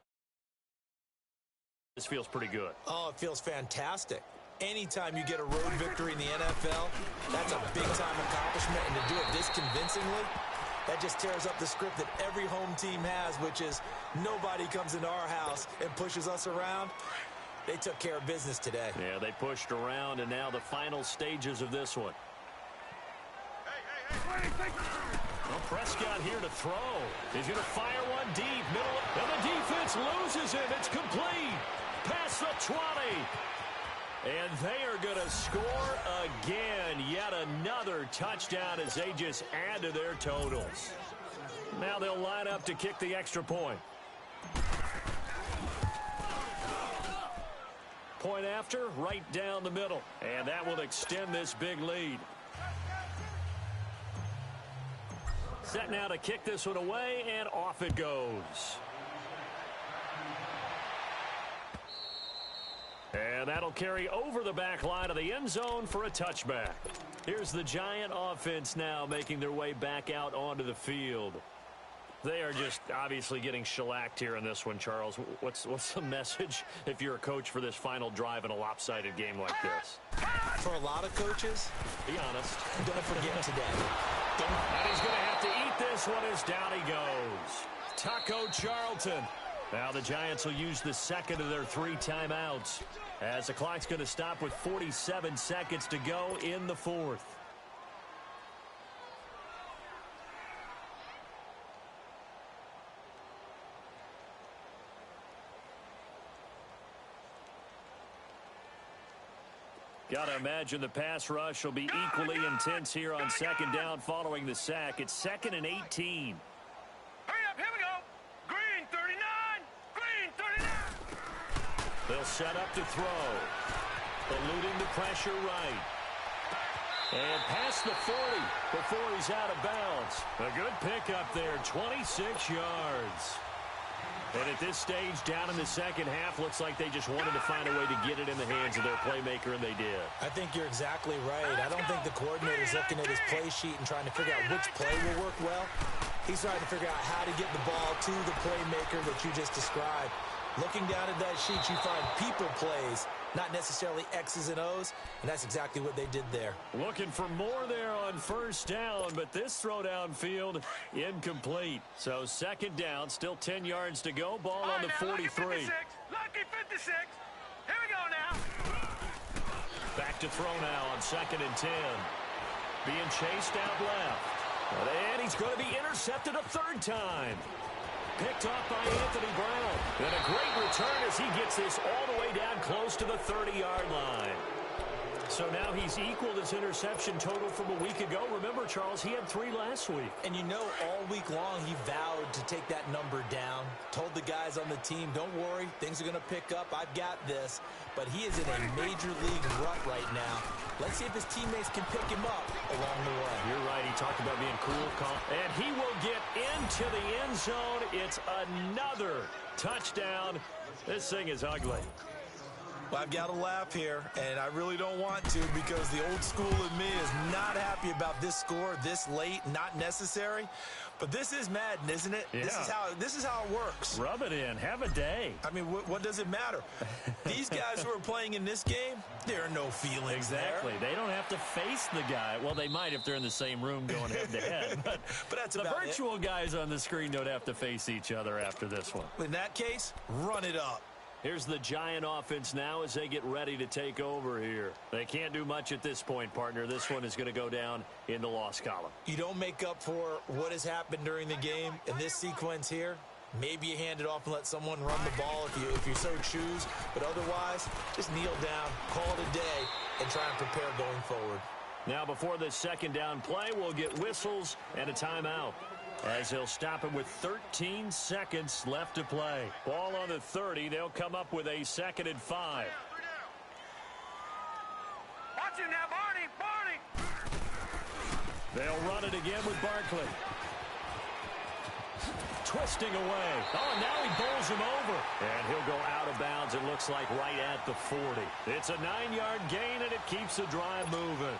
This feels pretty good. Oh, it feels fantastic. Anytime you get a road victory in the NFL, that's a big-time accomplishment. And to do it this convincingly, that just tears up the script that every home team has, which is nobody comes into our house and pushes us around. They took care of business today. Yeah, they pushed around, and now the final stages of this one. Well, Prescott here to throw. He's going to fire one deep, middle, and the defense loses him. It's complete. Past the 20. And they are going to score again. Yet another touchdown as they just add to their totals. Now they'll line up to kick the extra point. Point after, right down the middle. And that will extend this big lead. Set now to kick this one away, and off it goes. And that'll carry over the back line of the end zone for a touchback. Here's the Giant offense now making their way back out onto the field. They are just obviously getting shellacked here in this one, Charles. What's the message if you're a coach for this final drive in a lopsided game like this? For a lot of coaches, be honest, don't forget today. And he's going to have to eat this one as down he goes. Taco Charlton. Now the Giants will use the second of their 3 timeouts as the clock's going to stop with 47 seconds to go in the 4th. Got to imagine the pass rush will be equally intense here on second down following the sack. It's 2nd and 18. Hurry up, here we go. Green 39, green 39. They'll set up to throw. Eluding the pressure right. And past the 40 before he's out of bounds. A good pickup there, 26 yards. And at this stage, down in the second half, looks like they just wanted to find a way to get it in the hands of their playmaker, and they did. I think you're exactly right. I don't think the coordinator's looking at his play sheet and trying to figure out which play will work well. He's trying to figure out how to get the ball to the playmaker that you just described. Looking down at that sheet, you find people plays, not necessarily X's and O's, and that's exactly what they did there. Looking for more there on first down, but this throw downfield incomplete. So second down, still 10 yards to go. Ball on the 43. Lucky 56. Here we go now. Back to throw now on 2nd and 10. Being chased out left. And he's going to be intercepted a 3rd time. Picked off by Anthony Brown. And a great return as he gets this all the way down close to the 30-yard line. So now he's equaled his interception total from a week ago. Remember, Charles, he had 3 last week. And you know, all week long he vowed to take that number down. Told the guys on the team, don't worry, things are going to pick up. I've got this. But he is in a major league rut right now. Let's see if his teammates can pick him up along the way. You're right. He talked about being cool, calm. And he will get into the end zone. It's another touchdown. This thing is ugly. Well, I've got to laugh here, and I really don't want to because the old school in me is not happy about this score this late, not necessary. But this is Madden, isn't it? Yeah. This is how it works. Rub it in. Have a day. I mean, what does it matter? These guys who are playing in this game, there are no feelings exactly. there. They don't have to face the guy. Well, they might if they're in the same room going head-to-head. But that's the about virtual guys on the screen don't have to face each other after this one. In that case, run it up. Here's the Giant offense now as they get ready to take over here. They can't do much at this point, partner. This one is going to go down in the loss column. You don't make up for what has happened during the game in this sequence here. Maybe you hand it off and let someone run the ball if you so choose. But otherwise, just kneel down, call it a day, and try and prepare going forward. Now before this second down play, we'll get whistles and a timeout, as they'll stop it with 13 seconds left to play. Ball on the 30. They'll come up with a 2nd and 5. Watch him now, Barney! They'll run it again with Barkley. Twisting away. Oh, now he bowls him over. And he'll go out of bounds, it looks like, right at the 40. It's a 9-yard gain, and it keeps the drive moving.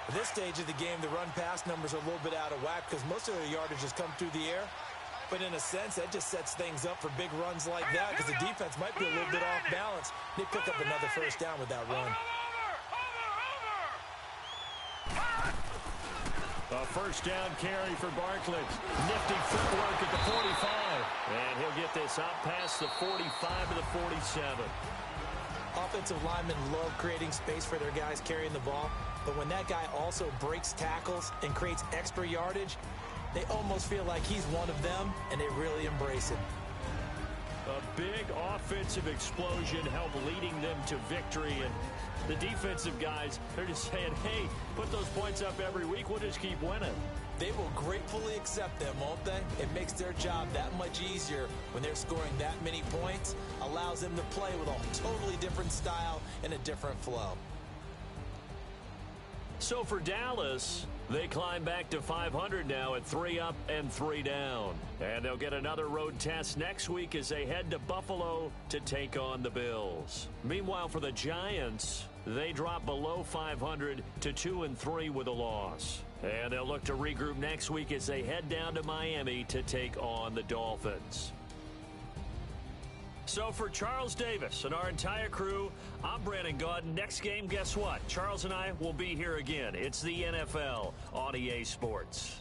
At this stage of the game, the run-pass numbers are a little bit out of whack because most of their yardage has come through the air. But in a sense, that just sets things up for big runs like that because the defense might be a little bit off balance. They pick up another first down with that run. A first down carry for Barkley. Nifty footwork at the 45. And he'll get this out past the 45 to the 47. Offensive linemen love creating space for their guys carrying the ball. But when that guy also breaks tackles and creates extra yardage, they almost feel like he's one of them, and they really embrace it. A big offensive explosion helped leading them to victory. And the defensive guys, they're just saying, hey, put those points up every week. We'll just keep winning. They will gratefully accept them, won't they? It makes their job that much easier when they're scoring that many points, allows them to play with a totally different style and a different flow. So for Dallas, they climb back to 500 now at 3 up and 3 down. And they'll get another road test next week as they head to Buffalo to take on the Bills. Meanwhile, for the Giants, they drop below 500 to 2-3 with a loss. And they'll look to regroup next week as they head down to Miami to take on the Dolphins. So for Charles Davis and our entire crew, I'm Brandon Gaudin. Next game, guess what? Charles and I will be here again. It's the NFL on EA Sports.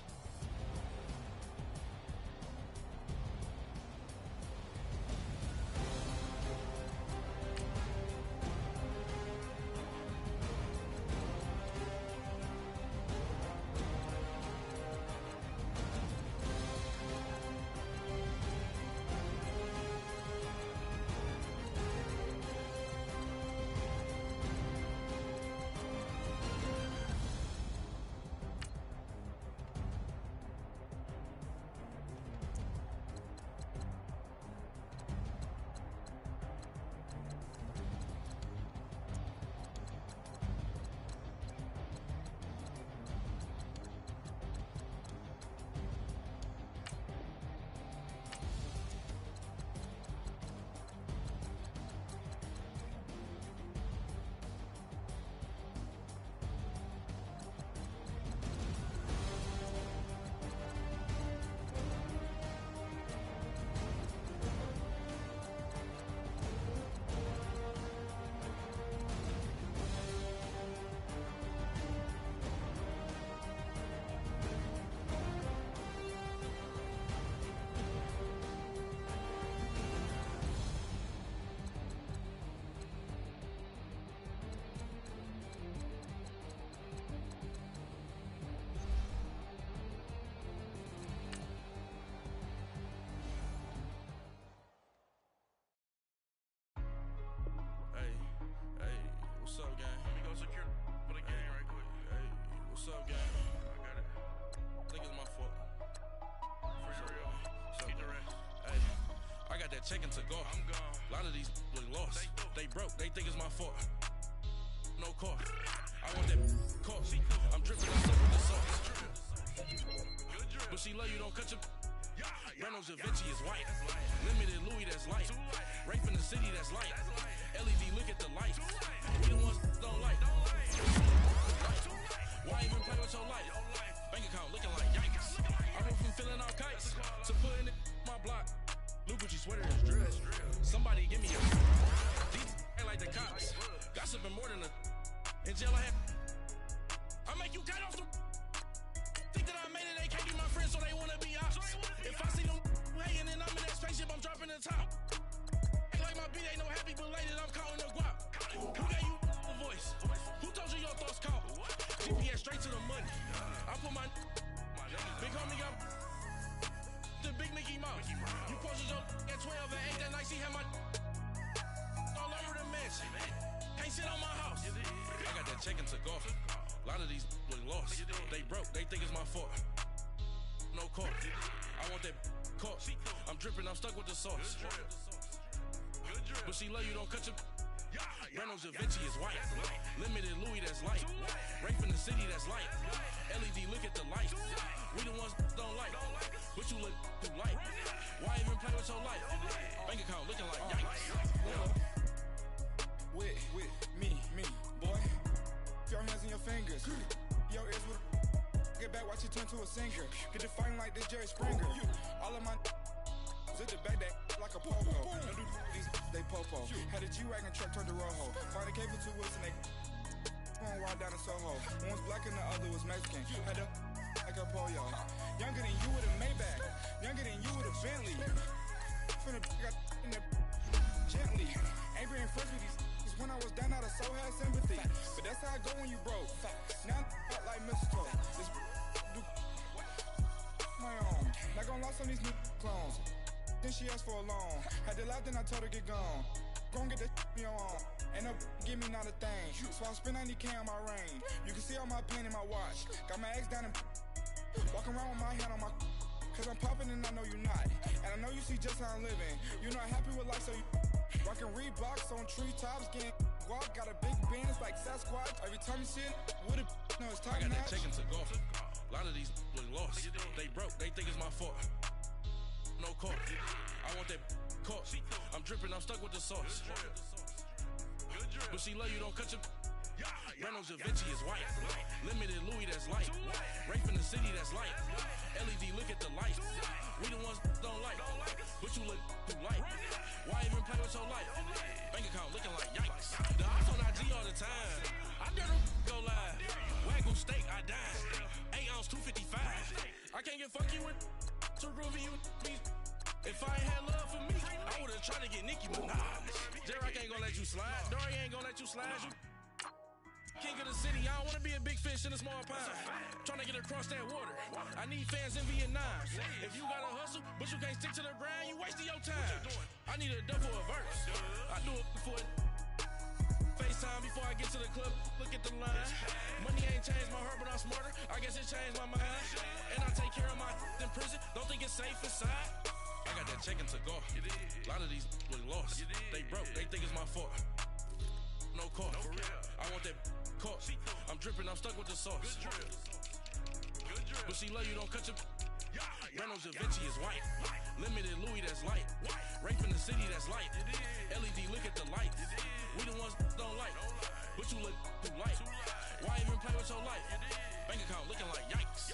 What's up, gang? Let me go secure for the game right quick. Hey, what's up, gang? I got it. I think it's my fault. For real. Keep the rest. Hey, I got that chicken to go. I'm gone. A lot of these look lost. They broke. They think it's my fault. No car. I want that car. I'm dripping myself with the sauce. But she love you, don't cut your... Reynolds Da Vinci is white. Limited Louis, that's light. Rape in the city, that's light. LED, look at the lights. We the ones don't like. Why even play with your life? Bank account looking like yikes. I went from filling out kites to putting it in my block. Look what you sweater is drill. Somebody give me a... These like the cops. Gossiping more than a... In jail I had... I make you cut off the... Think that I made it, they can't be my friends, so they wanna be ops. If I see them hating and I'm in that spaceship, I'm dropping the top. Act like my happy, ain't no happy, but lately I'm calling the guap. Who gave you the voice? Who told you your thoughts count? GPS straight to the money. I put my big homie up the big Mickey Mouse. You posted your at 12 and 8 that night, she had my all over the mansion. Can't sit on my house. I got that check and took off. A lot of these look lost. They broke, they think it's my fault. No court. I want that court. I'm dripping, I'm stuck with the sauce. But she love you, don't cut your Reynolds Da Vinci is white. Limited Louis, that's light. Rape in the city, that's light. LED, look at the light. We the ones don't like. But you look too light. Why even play with your life? Bank account looking like yikes. With me, boy. Your hands and your fingers. Your ears with get back, watch you turn to a singer. Get to fighting like this Jerry Springer. All of my zip the back that like a popo. No do these they popo. Had a G-Wagon truck turned to Rojo. Find a cable 2 wheels and they going wild down in Soho. One was black and the other was Mexican. Had a like a pollo. Younger than you with a Maybach. Younger than you with a Bentley. Finna got in the gently. Ain't been friends with these when I was down out of so had sympathy. But that's how I go when you broke. Now I'm like mistletoe. This do my own. Not gonna lost on these new clones. Then she asked for a loan. Had to laugh, then I told her get gone. Gon' get that on your own. Ain't no give me not a thing. So I spend 90K on my range. You can see all my pain in my watch. Got my ex down and walking around with my hand on my cause I'm popping and I know you not. And I know you see just how I'm living. You're not happy with life, so you rockin' Reeboks on treetops, getting guap. Got a big Benz like Sasquatch. Every time you see it, with it, no, it's top I got notch. that check and took off. A lot of these look lost. They broke, they think it's my fault. No court. I want that court. I'm dripping, I'm stuck with the sauce. But she love you, don't cut your Reynolds Da Vinci is white. Limited Louis, that's light. Rape in the city, that's light. LED, look at the light. We the ones don't like. But you look too light. Why even play with your life? Bank account looking like yikes. The ops on IG all the time. I dare them go live. Wagyu steak, I died. 8 ounce, 255. I can't get fuck you with to groovy you me. If I ain't had love for me, I would've tried to get Nicki Minaj. J-Rock ain't gonna let you slide. Dory ain't gonna let you slide. You king of the city, I don't wanna be a big fish in a small pond. Trying to get across that water. I need fans in Vietnam. If you gotta hustle, but you can't stick to the grind, you wasting your time. I need a double a verse. I do it for FaceTime before I get to the club. Look at the line. Money ain't changed my heart, but I'm smarter. I guess it changed my mind. And I take care of my in prison. Don't think it's safe inside. I got that check and took off. A lot of these look lost. They broke, they think it's my fault. No court. I want that court. I'm dripping, I'm stuck with the sauce. But she love you, don't cut your Reynolds Da Vinci is white. Limited Louis, that's light. Rape in the city, that's light. LED, look at the light. We the ones don't like. But you look too light. Why even play with your life? Bank account looking like yikes.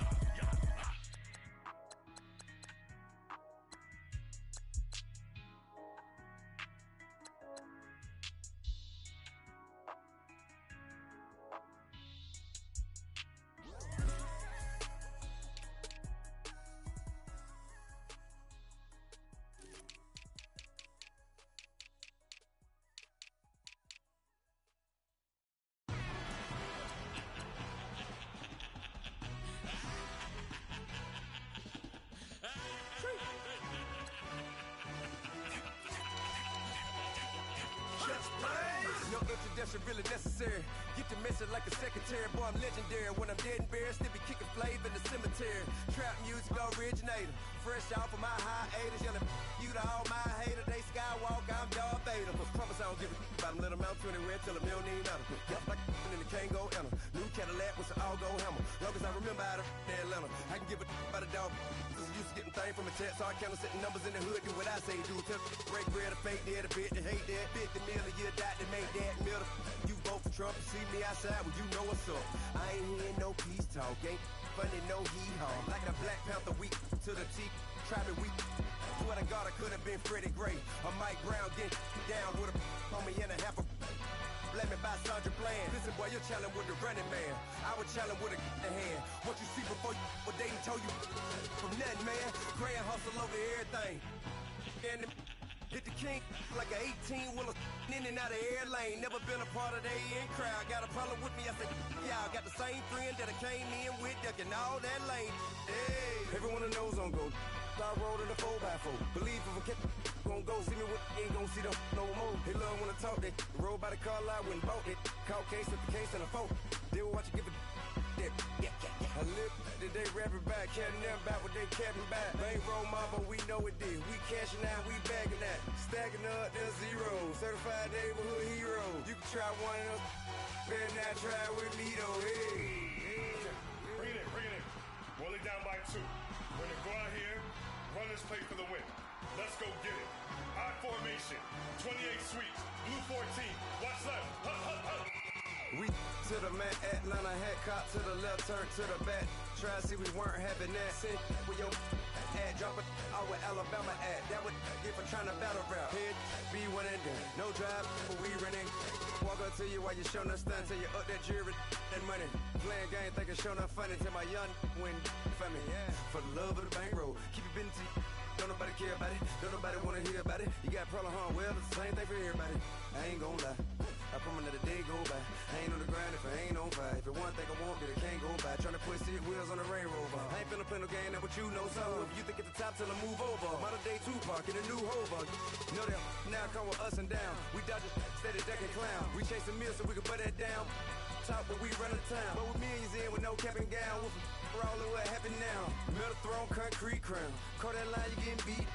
No introduction really necessary. Get the message like a secretary. Boy, I'm legendary. When I'm dead and buried, still be kicking flavor in the cemetery. Trap music originator. Fresh off of my hiatus. Yelling you to all my haters. They skywalk, I'm Darth Vader. Promise I don't give a about them. Let them out 20 red till them don't need nothing. Yup, like in the Kango Anna. New Cadillac with some all-go hammer. Long as I remember out of Atlanta. I can give a about a dog. Used to getting things from a text, so I count setting numbers in the hood. Do what I say, do. Break bread, a fake dead, a bit to hate that. 50 million, you died to make that middle. You vote for Trump, you see me outside, well, you know what's up. I ain't hearing no peace talk, ain't funny, no hee-haw. Like a Black Panther weak to the teeth, try me weak. Swear to God, I could have been Freddie Gray. Or Mike Brown getting down with a homie and a half a. Let me buy Sandra Bland. Listen, boy, you're challenging with the running man. I would challenge with a hand. What you see before you, what they told you from nothing, man. Grand hustle over everything. And Hit the king like an 18-wheeler in and out of air lane. Never been a part of the in crowd. Got a problem with me, I said, y'all got the same friend that I came in with, ducking all that lane. Hey, everyone knows on go. I roll in the 4x4. Believe if I kept gon' go, see me with ain't gon' see them no more. They love when I talk, they roll by the car lot when bought it. Call case at the case and a phone. They will watch you give a that. I live that they rapping back, caring them back what they capping back. They ain't roll mama, we know it did. We cashing out, we bagging that. Stacking up, there's zero. Certified neighborhood hero. You can try one of them, better not try with me though. Hey. Bring it in. Roll it down by 2. We're gonna go out here, run this play for the win. Let's go get it. I formation, 28 sweeps, blue 14. Watch left. Hup. We to the man, Atlanta hat cop to the left, turn to the back. Try to see we weren't having that. Send with your ad, drop it out with Alabama ad. That would get for trying to battle rap. Head, be one and done. No drive, but we running. Walk up to you while you showing us stunts till you up that jury and money. Playing game, thinking showing up funny till my young win for me. Yeah, for the love of the bankroll. Keep it busy. Don't nobody care about it. Don't nobody wanna hear about it. You got a problem, huh? Well, it's the same thing for everybody. I ain't gon' lie. I promise that a day go by. I ain't on the grind if I ain't on fire. If it one thing I want, then it can't go by. Tryna put seat wheels on the Range Rover. I ain't finna play no game, that what you know. So if you think at the top till I move over. Modern day Tupac in a new hover. Know that now come with us and down. We dodge it, steady ducking clown. We chasing meals so we can put that down. Top but we run the town. But with millions in with no cap and gown. We're all in what happened now. Metal throne, concrete crown. Call that line, you getting beat.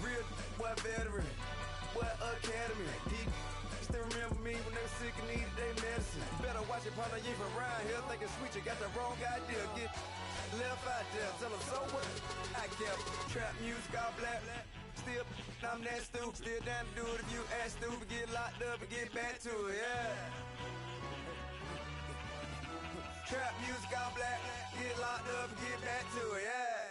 Real what veteran. What academy. He still remember me when they were sick and needed their medicine. Better watch it, partner, you from around here thinking sweet, you got the wrong idea. Get left out there, tell them so what? I kept trap music all black. Still, I'm that stupid. Still down to do it if you act stupid. Get locked up and get back to it, yeah. Trap music all black. Get locked up and get back to it, yeah.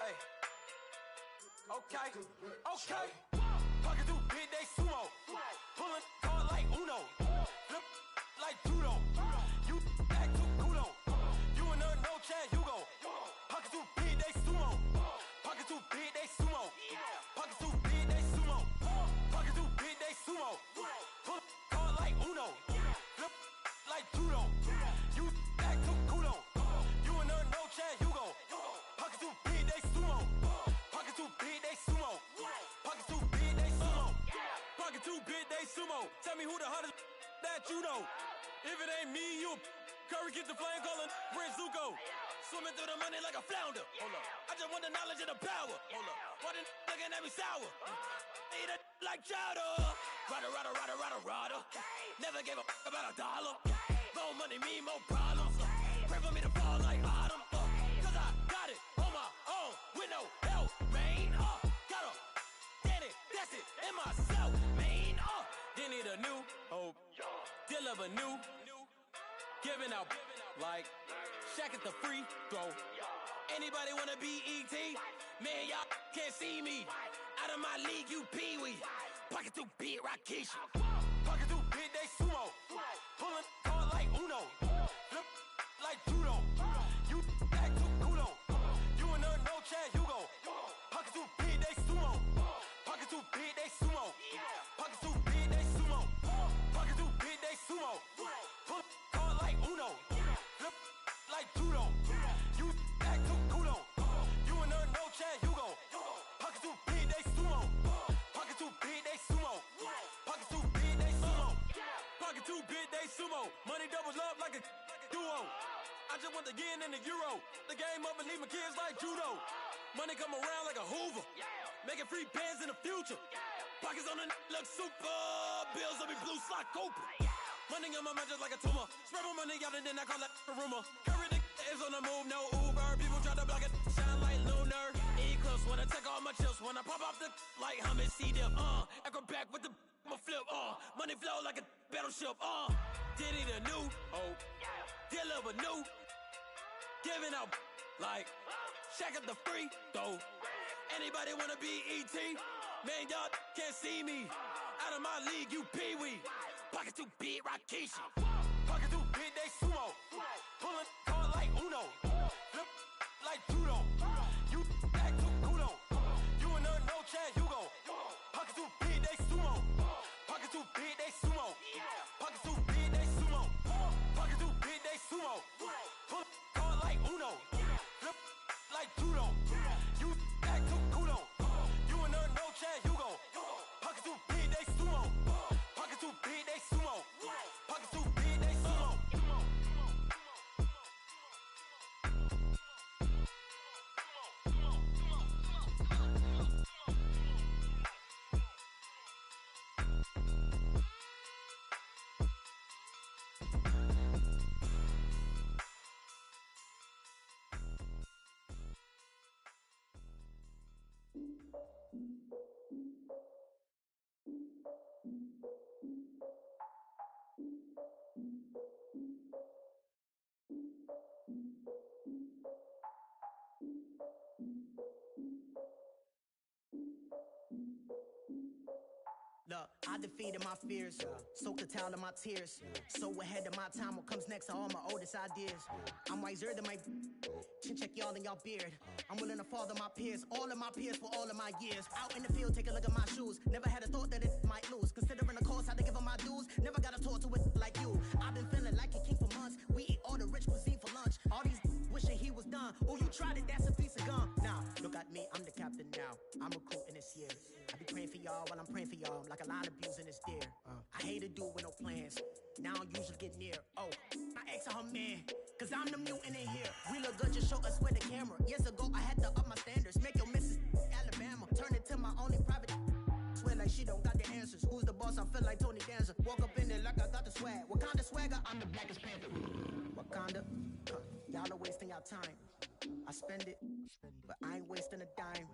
Hey. Okay. Pocket through big, they sumo. Pulling card like Uno. Flip like judo. You act too kudo. You and her, no chance, you go. Pocket too big, they sumo. Pocket too big, they sumo. Pocket too big, they sumo. Pocket too big, they sumo. Pull card like Uno. Flip like judo. You act too kudo. You and her, no chance, you go. Pocket too big, they sumo. Pocket too big, they sumo. Pocket too big, they sumo. Pocket too big, they sumo. Tell me who the hottest that you know. If it ain't me, you Curry get the flame calling Prince Zuko. Swimming through the money like a flounder. Hold up. I just want the knowledge and the power. Hold up. Why the looking at me sour? Eat it like chowder. Rada. Never gave a about $1. More money mean more problems. Pray for me to fall like autumn. Cause I got it on my own with no help, man. Got a daddy, that's it, in myself, man. Didn't need a new hope. Deal of a new. Giving out like Shaq at the free throw. Anybody wanna be E.T.? Man, y'all can't see me. Out of my league, you pee-wee. Pocket too big, Rakeisha. Pocket too big, they sumo. Pulling card like Uno. Flip like judo. You act too kudo. You and her, no chance, you go. Pocket too big, they sumo. Pocket too big, they sumo. Pocket too big, they sumo. Pocket too big, they sumo. Pull card like Uno. Flip like judo. You act too kudo. You and her, no chance, you go. Pocket too big, they sumo. Pocket too big, they sumo. Pocket too big, they sumo. Pocket too big, they sumo. Money doubles up like a duo. I just want the yen and the euro. The game up and leave my kids like judo. Money come around like a Hoover. Making free bands in the future. Pockets on the look super. Bills on me blue slot Cooper. Money on my mind just like a tumor. Spread my money out and then I call that a rumor. Curry the is on the move, no Uber. People try to block it, shine like lunar. Eclipse when I take all my chips. When I pop off the like hummus, see them. Acrobat with the my flip. Money flow like a battleship. Diddy the new hope. Deal of a new. Giving out like Shaq at the free throw. Anybody wanna be E.T.? Man, y'all can't see me. Out of my league, you pee-wee. Pocket too big, Rakishi. Pocket too big, they sumo. Pulling card like Uno. Flip like judo. You act too kudo. You and her, no chance, you go. Pocket too big, they sumo. Pocket too big, they sumo. Pocket too big, they sumo. Pocket too big, they sumo. Pull card like Uno. Flip like judo. You act too kudo. You and her, no chance, you go. Pocket too big, they sumo. Pocket too big, they sumo. Pocket too big, they sumo. Look, I defeated my fears, soaked the towel of my tears. So ahead of my time, what comes next are all my oldest ideas. I'm wiser than my chin check y'all in y'all beard. I'm willing to father my peers, all of my peers for all of my years. Out in the field, take a look at my shoes. Never had a thought that it might lose. Considering the cost, I had to give them my dues. Never got a talk to it like you. I've been feeling like a king for months. We eat all the rich cuisine for lunch. All these wishing he was done. Oh, you tried it, that's a piece of gum. Now, look at me, I'm the captain now. I'm recruiting this year. I be praying for y'all while I'm praying for y'all. I'm like a line abusing this deer. I hate to do with no plans. Now I usually get near. Oh, my ex her man. Cause I'm the mutant in here. We look good, just show us where the camera. Years ago, I had to up my standards. Make your missus Alabama. Turn it to my only private. Swear like she don't got the answers. Who's the boss? I feel like Tony Danza. Walk up in there like I got the swag. What kind of swagger? I'm the blackest panther. Wakanda. Y'all are wasting your time. I spend it, but I ain't wasting a dime.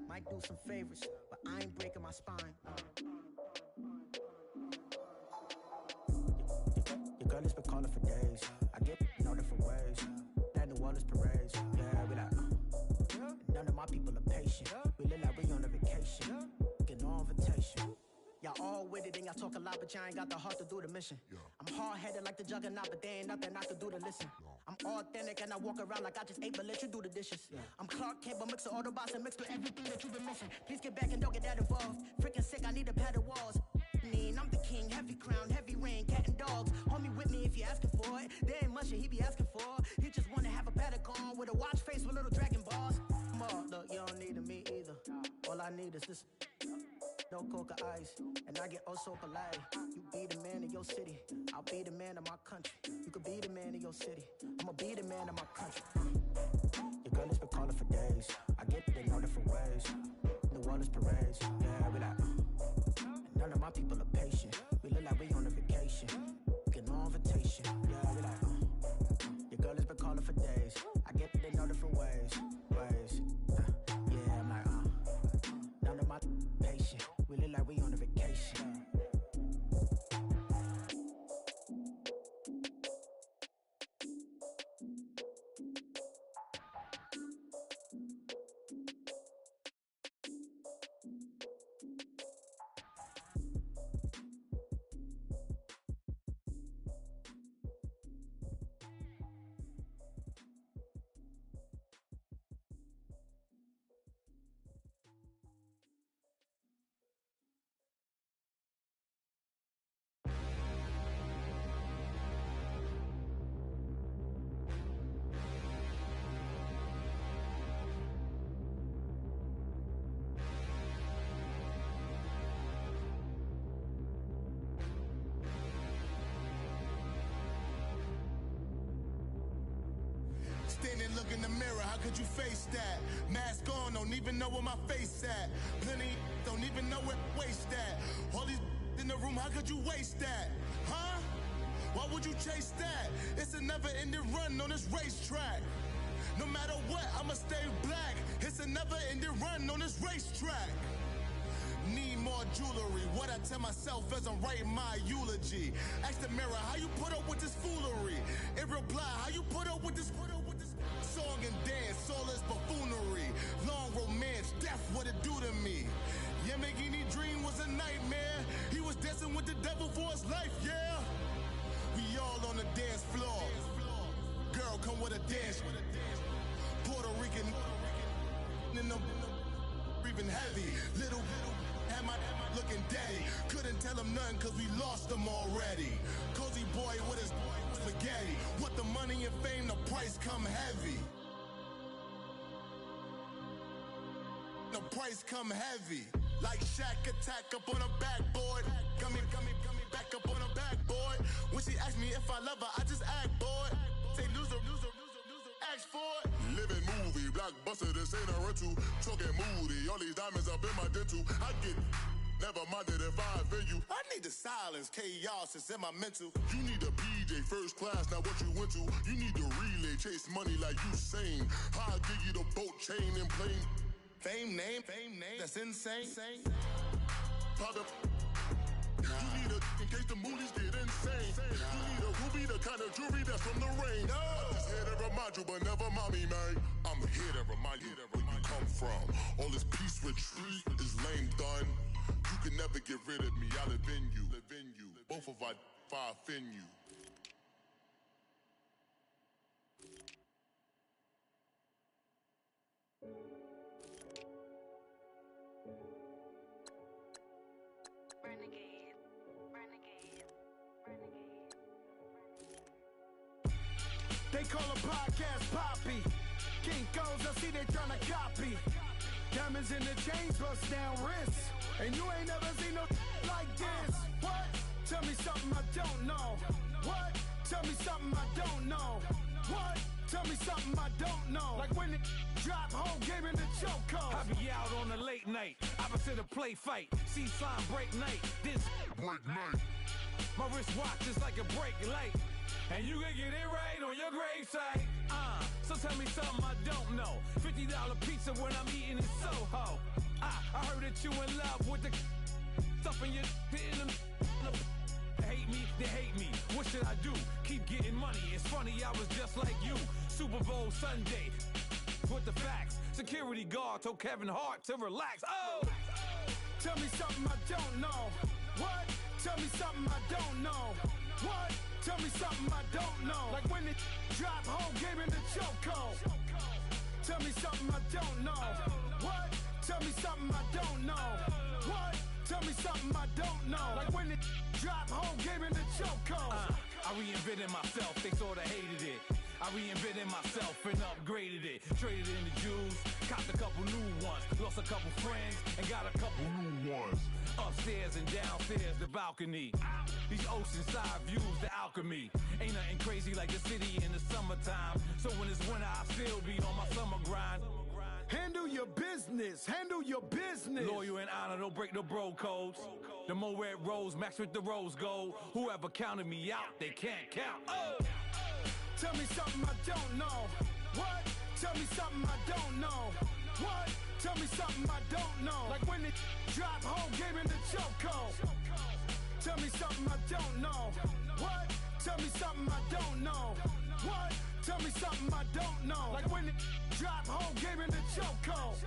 Might do some favors, but I ain't breaking my spine. Your girl has been calling for days. I get in all different ways. That New Orleans parades. Yeah, we like, none of my people are patient. We live like we on a vacation. Get no invitation. Y'all all with it and y'all talk a lot, but y'all ain't got the heart to do the mission. I'm hard-headed like the juggernaut, but there ain't nothing I can do to listen. I'm authentic and I walk around like I just ate, but let you do the dishes. I'm Clark Kent, but mix the Autobots and mix with everything that you've been missing. Please get back and don't get that involved. Freaking sick, I need a pad of walls. I'm the king, heavy crown, heavy rain, cat and dogs. Homie with me if you're asking for it. There ain't much that he be asking for. He just wanna have a paddock on with a watch face with little dragon balls. Look, you don't need me either. All I need is this. No coca ice, and I get oh so polite. You be the man of your city, I'll be the man of my country. You could be the man of your city, I'ma be the man of my country. Your girl has been calling for days. I get it in all different ways. New Orleans parades, yeah, we like. None of my people are patient. We look like we on a vacation. Get no invitation, yeah, we like. Your girl has been calling for days. I get it in all different ways. Yeah, I'm like, none of my patient. We look like we on a vacation. Standing, look in the mirror, how could you face that? Mask on, don't even know where my face at. Plenty, don't even know where waist at. All these in the room, how could you waste that? Huh? Why would you chase that? It's a never-ending run on this racetrack. No matter what, I'ma stay black. It's a never-ending run on this racetrack. Need more jewelry. What I tell myself as I'm writing my eulogy. Ask the mirror, how you put up with this foolery? In reply, how you put up with this song and dance, all this buffoonery. Long romance, death, what it do to me? Yamagini dream was a nightmare. He was dancing with the devil for his life, yeah. We all on the dance floor. Girl, come with a dance. Puerto Rican in the breathing heavy. Little had my looking daddy. Couldn't tell him nothing cause we lost him already. Cozy boy with his spaghetti. What the money and fame, the price come heavy. The price come heavy. Like Shaq attack up on a backboard. Gummy, back up on a backboard. When she asked me if I love her, I just act bored. Say loser, ask for it. Living movie, blockbuster, this ain't a rental. Talking moody, all these diamonds up in my dental. I get never minded if I offend you. I need the silence, chaos is in my mental. You need a PJ, first class, not what you went to. You need the relay, chase money like you sane. I'll give you the boat, chain, and plane. Fame name, that's insane. Pop up. You need a, in case the movies get insane. You need a ruby, the kind of jewelry that's from the rain. I'm just here to remind you, but never mommy, man. I'm here to remind you where you come from. All this peace retreat is lame done. You can never get rid of me, I live in you. Both of our fire offend you. They call a podcast Poppy. Kinkos, I see they tryna copy. Diamonds in the chains, bust down wrists. And you ain't never seen no like this. What? Tell me something I don't know. What? Tell me something I don't know. What? Tell me something I don't know. Like when it drop, whole game in the chokehold. I be out on a late night, opposite a play fight. See sign break night, this break night. My wristwatch is like a break light. And you can get it right on your gravesite. So tell me something I don't know. $50 pizza when I'm eating in Soho. I heard that you in love with the stuff in your in the hate me, they hate me. What should I do? Keep getting money. It's funny, I was just like you. Super Bowl Sunday with the facts. Security guard told Kevin Hart to relax. Oh! Tell me something I don't know. What? Tell me something I don't know. What? Tell me something I don't know. Like when it drop, whole game in the chokehold. Tell me something I don't know. What? Tell me something I don't know. What? Tell me something I don't know. Like when it drop, whole game in the chokehold. I reinvented myself, they sorta hated it. I reinvented myself and upgraded it. Traded in the Jews, copped a couple new ones. Lost a couple friends and got a couple new ones. Upstairs and downstairs, the balcony. These oceanside views, the alchemy. Ain't nothing crazy like the city in the summertime. So when it's winter, I still be on my summer grind. Handle your business, handle your business. Loyal and honor, don't break the bro codes. The more red rose, match with the rose gold. Whoever counted me out, they can't count. Oh! Tell me something I don't know. What? Tell me something I don't know. What? Tell me something I don't know. Like when it drop, whole game in the chokehold. Tell me something I don't know. What? Tell me something I don't know. What? Tell me something I don't know. Like when it drop, whole game in the chokehold.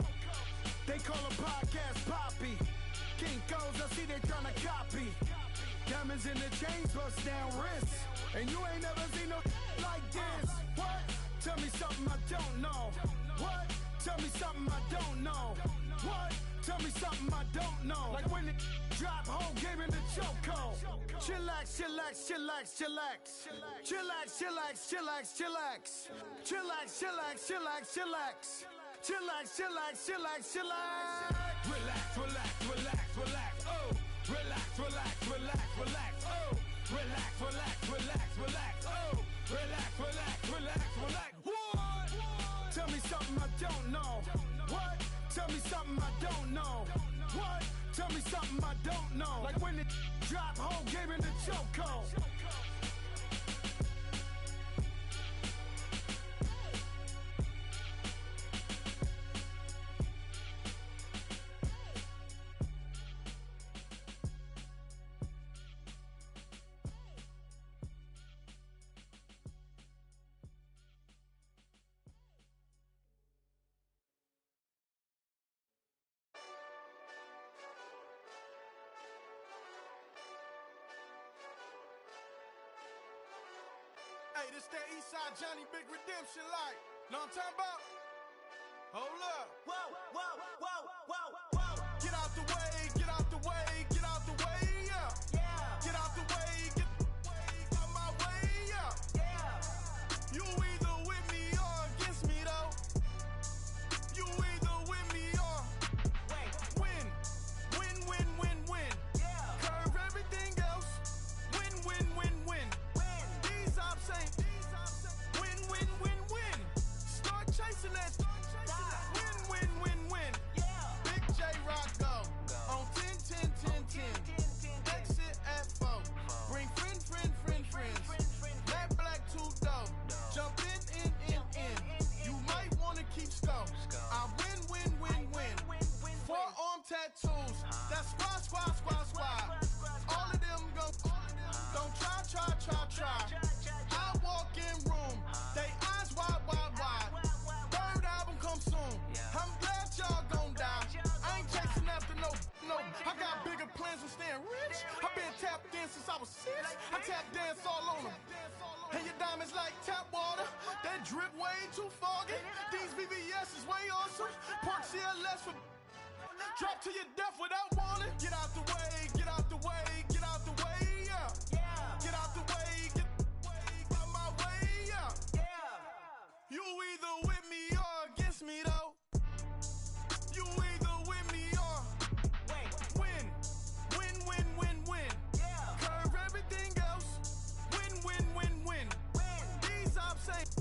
They call a podcast Poppy. Kinkos, I see they tryna copy. Diamonds in the chains, bust down wrists. And you ain't never seen no like this. What? Tell me something I don't know. What? Tell me something I don't know. What? Tell me something I don't know. Like when it drop, whole game in the chokehold. Chillax, chillax, chillax, chillax. Chillax, chillax, chillax, chillax. Chillax, chillax, chillax, chillax. Chillax, chillax, chillax, chillax. Relax, relax, relax, relax. Oh! Relax, relax, relax, relax. Oh! Relax, relax, relax, relax. Oh! Relax, relax, relax, relax. What? Tell me something I don't know. What? Tell me something I don't know. What? Tell me something I don't know. Like when it drop, whole game in the chokehold. Hey, this that Eastside Johnny Big Redemption like. Know what I'm talking about? Hold up. Whoa, whoa, whoa, whoa, whoa. Get out the way, get out the way, get out the way, yeah. Yeah. Get out the way, get out my way, yeah. Yeah. You either with me or against me, though. You either with me or win. Win, win, win, win. Yeah. Curve everything else. Win, win, win, win. These ops ain't. Win, win, win, win. Start chasing that. Win, win, win, win. Yeah. Big J Rock go. On 10, 10, 10, 10. Exit at 4. Bring friends. Matt Black 2 dope. Jump in. You might wanna keep score. I win. Forearm tattoos. That's squad. All of them don't try. I walk in room. They eyes wide. Third album come soon. I'm glad y'all gon' die. I ain't chasing after no. I got bigger plans than staying rich. I've been tapped in since I was 6. I tap dance all on them. And your diamonds like tap water. That drip way too foggy. These VVS is way awesome. Park CLS for drop to your death without warning. Get out the way, get out the way, get out the way, yeah. Get out the way, get out my way, yeah. You either with me or against me, though. You either with me or win. Curve everything else. Win. These ops ain't.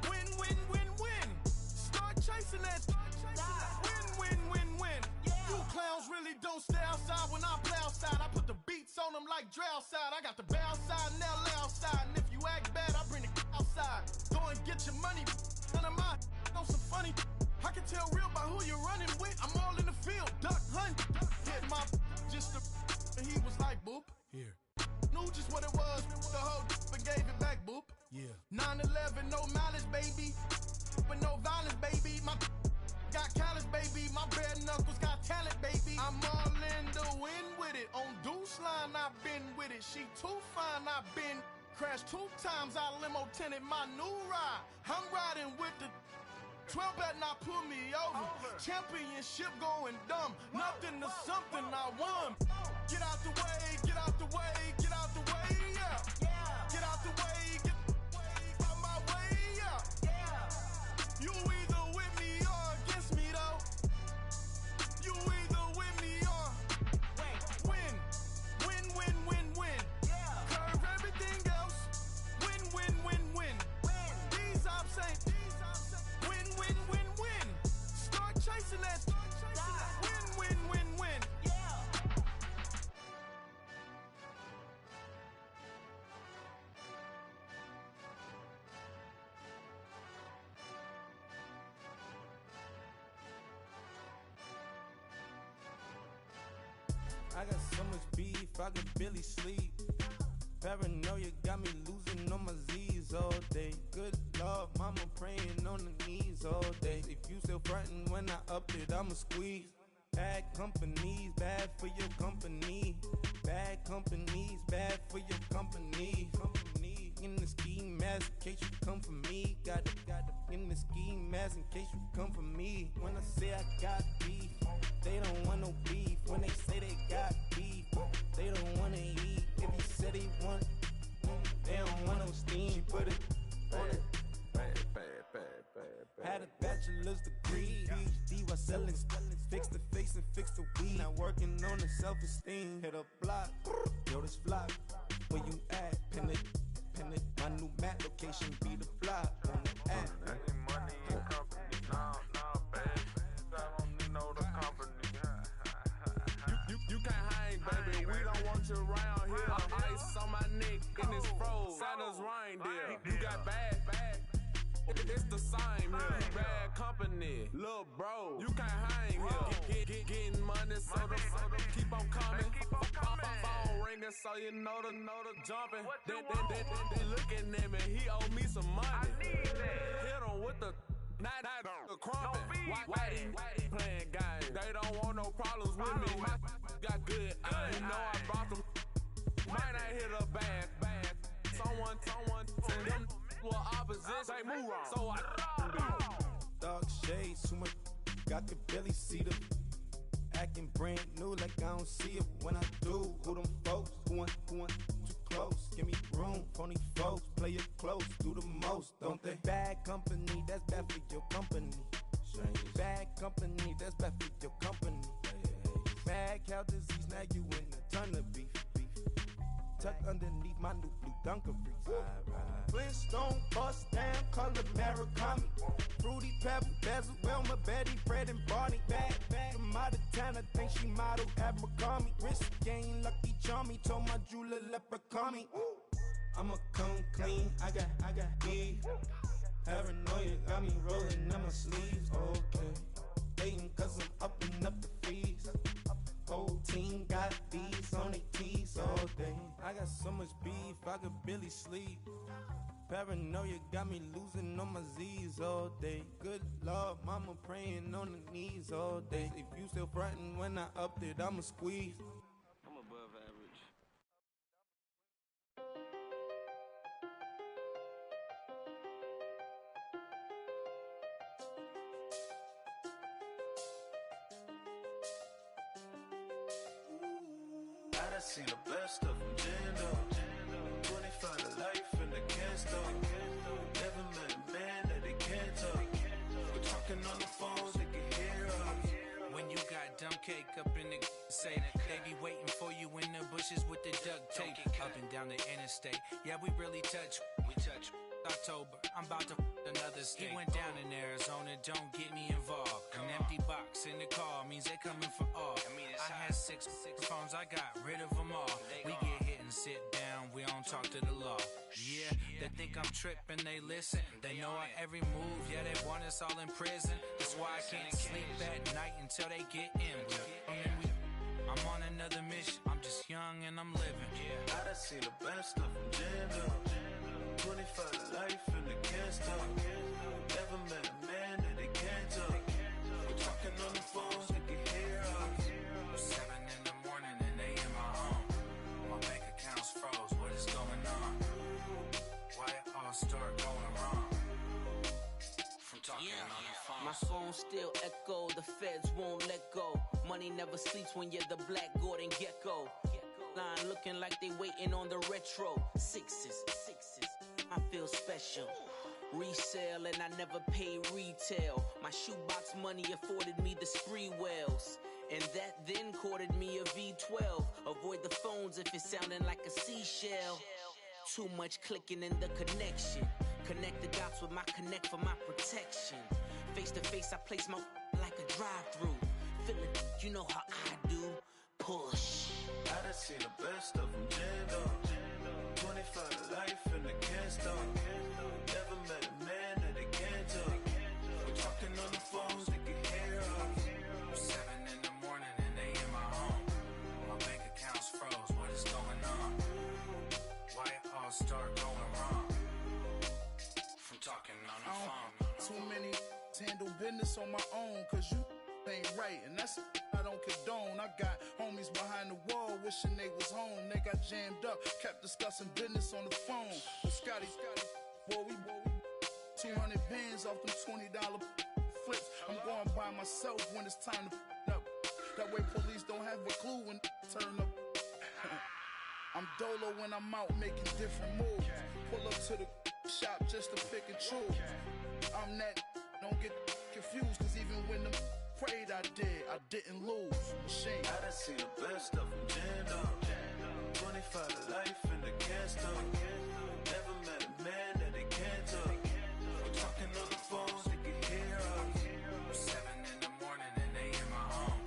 Win. Start chasing that. Win. You clowns really don't stay outside when I play outside. I put the beats on them like drow side. I got the bow side and LA outside. And if you act bad, I bring the outside. Go and get your money. None of my know some funny. I can tell real by who you're running with. I'm all in the field. Duck hunt. Hit my just the and he was like boop. Here. Knew just what it was. The whole and gave it back boop. Yeah. 9/11, no malice, baby. But no violence, baby. My got callous, baby. My bare knuckles got talent, baby. I'm all in the wind with it. On Deuce Line, I've been with it. She too fine, I've been crashed 2 times. I limo tinted my new ride. I'm riding with the 12 better not pull me over. Championship going dumb. Nothing to something I won. Get out the way, get out the way, get out the way, yeah. Get out the way, get out my way, yeah. You either with me or against me, though. You either with me or win. Curve everything else. Win. These ops ain't. Win. Start chasing that. Win. I got so much beef, I could barely sleep. Paranoia got me losing on my Z's all day. Good Lord, mama praying on the knees all day. If you still frontin' when I up it, I'ma squeeze. Bad companies, bad for your company. Bad companies, bad for your company. In the ski mask in case you come for me. Got it in the ski mask in case you come for me. When I say I got beef, they don't want no beef. When they say they got beef, they don't wanna eat. If you said they want, they don't want no steam. She put it on it. Had a bachelor's degree, PhD while selling. Fix the face and fix the weed. Now working on the self-esteem. Hit a block, yo this flop. Where you at? Pin it. My new map location be the flop on the app. Money and company, no, baby. I don't need no the company. You can't hang, baby. We don't want you around here. Ice on my neck in this froze. Santa's reindeer. You got bad. It's the same here. You bad company, little bro. You can't hang here. Getting money, so the keep on coming. Phone ringing, so you know the jumping. They looking at me. He owe me some money. I need that. Hit him with the not the crumping. Whitey playing games. They don't want no problems with me. Got good. You know I brought them. Might not hit a bad. Someone someone, and them were opposites. They move wrong, so I beat. Dog shades, too much, I could barely see them. Acting brand new like I don't see it when I do. Who them folks? Who want too close? Give me room, phony folks. Play it close, do the most, don't they? Bad company, that's bad for your company. Bad company, that's bad for your company. Mad cow disease, now you in a ton of beef. Tucked underneath my new blue Dunkaroos. Flintstone, bust down, color Murakami. Fruity Pebble, Basil, Wilma, Betty, Fred, and Barney. Bad from out of town, I think she model at McCarmy. Wrist game, Lucky Charmy, told my jeweler leprechaun. I'ma come clean, I got beef. Paranoia got me rolling on my sleeves, okay. Dating cause I'm upping up the fees. Whole team got these on their tees all day. I got so much beef, I could barely sleep. Paranoia got me losing on my Z's all day. Good Lord, mama praying on the knees all day. If you still frontin' when I upped it, I'ma squeeze. I'm above average. I done seen the best of them, Jando. 25 to life in the can store. Never met a man that they can't talk. We're talking on the phones, they can hear us. When you got dumb cake up in the say that they be waiting for you in the bushes with the duct tape up and down the interstate. Yeah, we really touch. We touch. October, I'm about to another state. He went down in Arizona, don't get me involved. An empty box in the car means they coming for all. I had six phones, I got rid of them all. We get hit and sit down, we don't talk to the law. Yeah, they think I'm tripping, they listen. They know our every move, yeah, they want us all in prison. That's why I can't sleep at night until they get in. I'm on another mission, I'm just young and I'm living. I done seen the best of them, Jando. 25 to life in the can store. Never met a man that they can't talk. We're talking on the phones, they can hear us. 7 in the morning and they in my home. My bank account's froze, what is going on? Why it all start going wrong? From talking on the phone. My phone still echo, the feds won't let go. Money never sleeps when you're the Black Gordon Gecko. Line looking like they waiting on the retro. Sixes, I feel special. Resale and I never pay retail. My shoebox money afforded me the spree wells. And that then courted me a V12. Avoid the phones if it's sounding like a seashell. Too much clicking in the connection. Connect the dots with my connect for my protection. Face to face I place my like a drive-through. Feeling, you know how I do. Push. I done seen the best of them, Jando. 25 to life in the can store. Never met a man that they can't talk. We're talking on the phones, they can hear us. 7 in the morning and they in my home. My bank account's froze, what is going on? Why it all start going wrong? From talking on the phone. Too many handle business on my own, cause you ain't right, and that's I don't condone. I got homies behind the wall wishing they was home. They got jammed up, kept discussing business on the phone. But Scotty, boy, we 200 bands off them $20 flips. I'm going by myself when it's time to up. That way police don't have a clue when turn up. I'm dolo when I'm out making different moves. Pull up to the shop just to pick and choose. I'm that, don't get confused, cause even when the prayed I didn't lose. Machine. I done seen the best of them, Jando. 25 to life in the can store. Never met a man that they can't talk. We're talking on the phones, they can hear us. 7 in the morning and they in my home.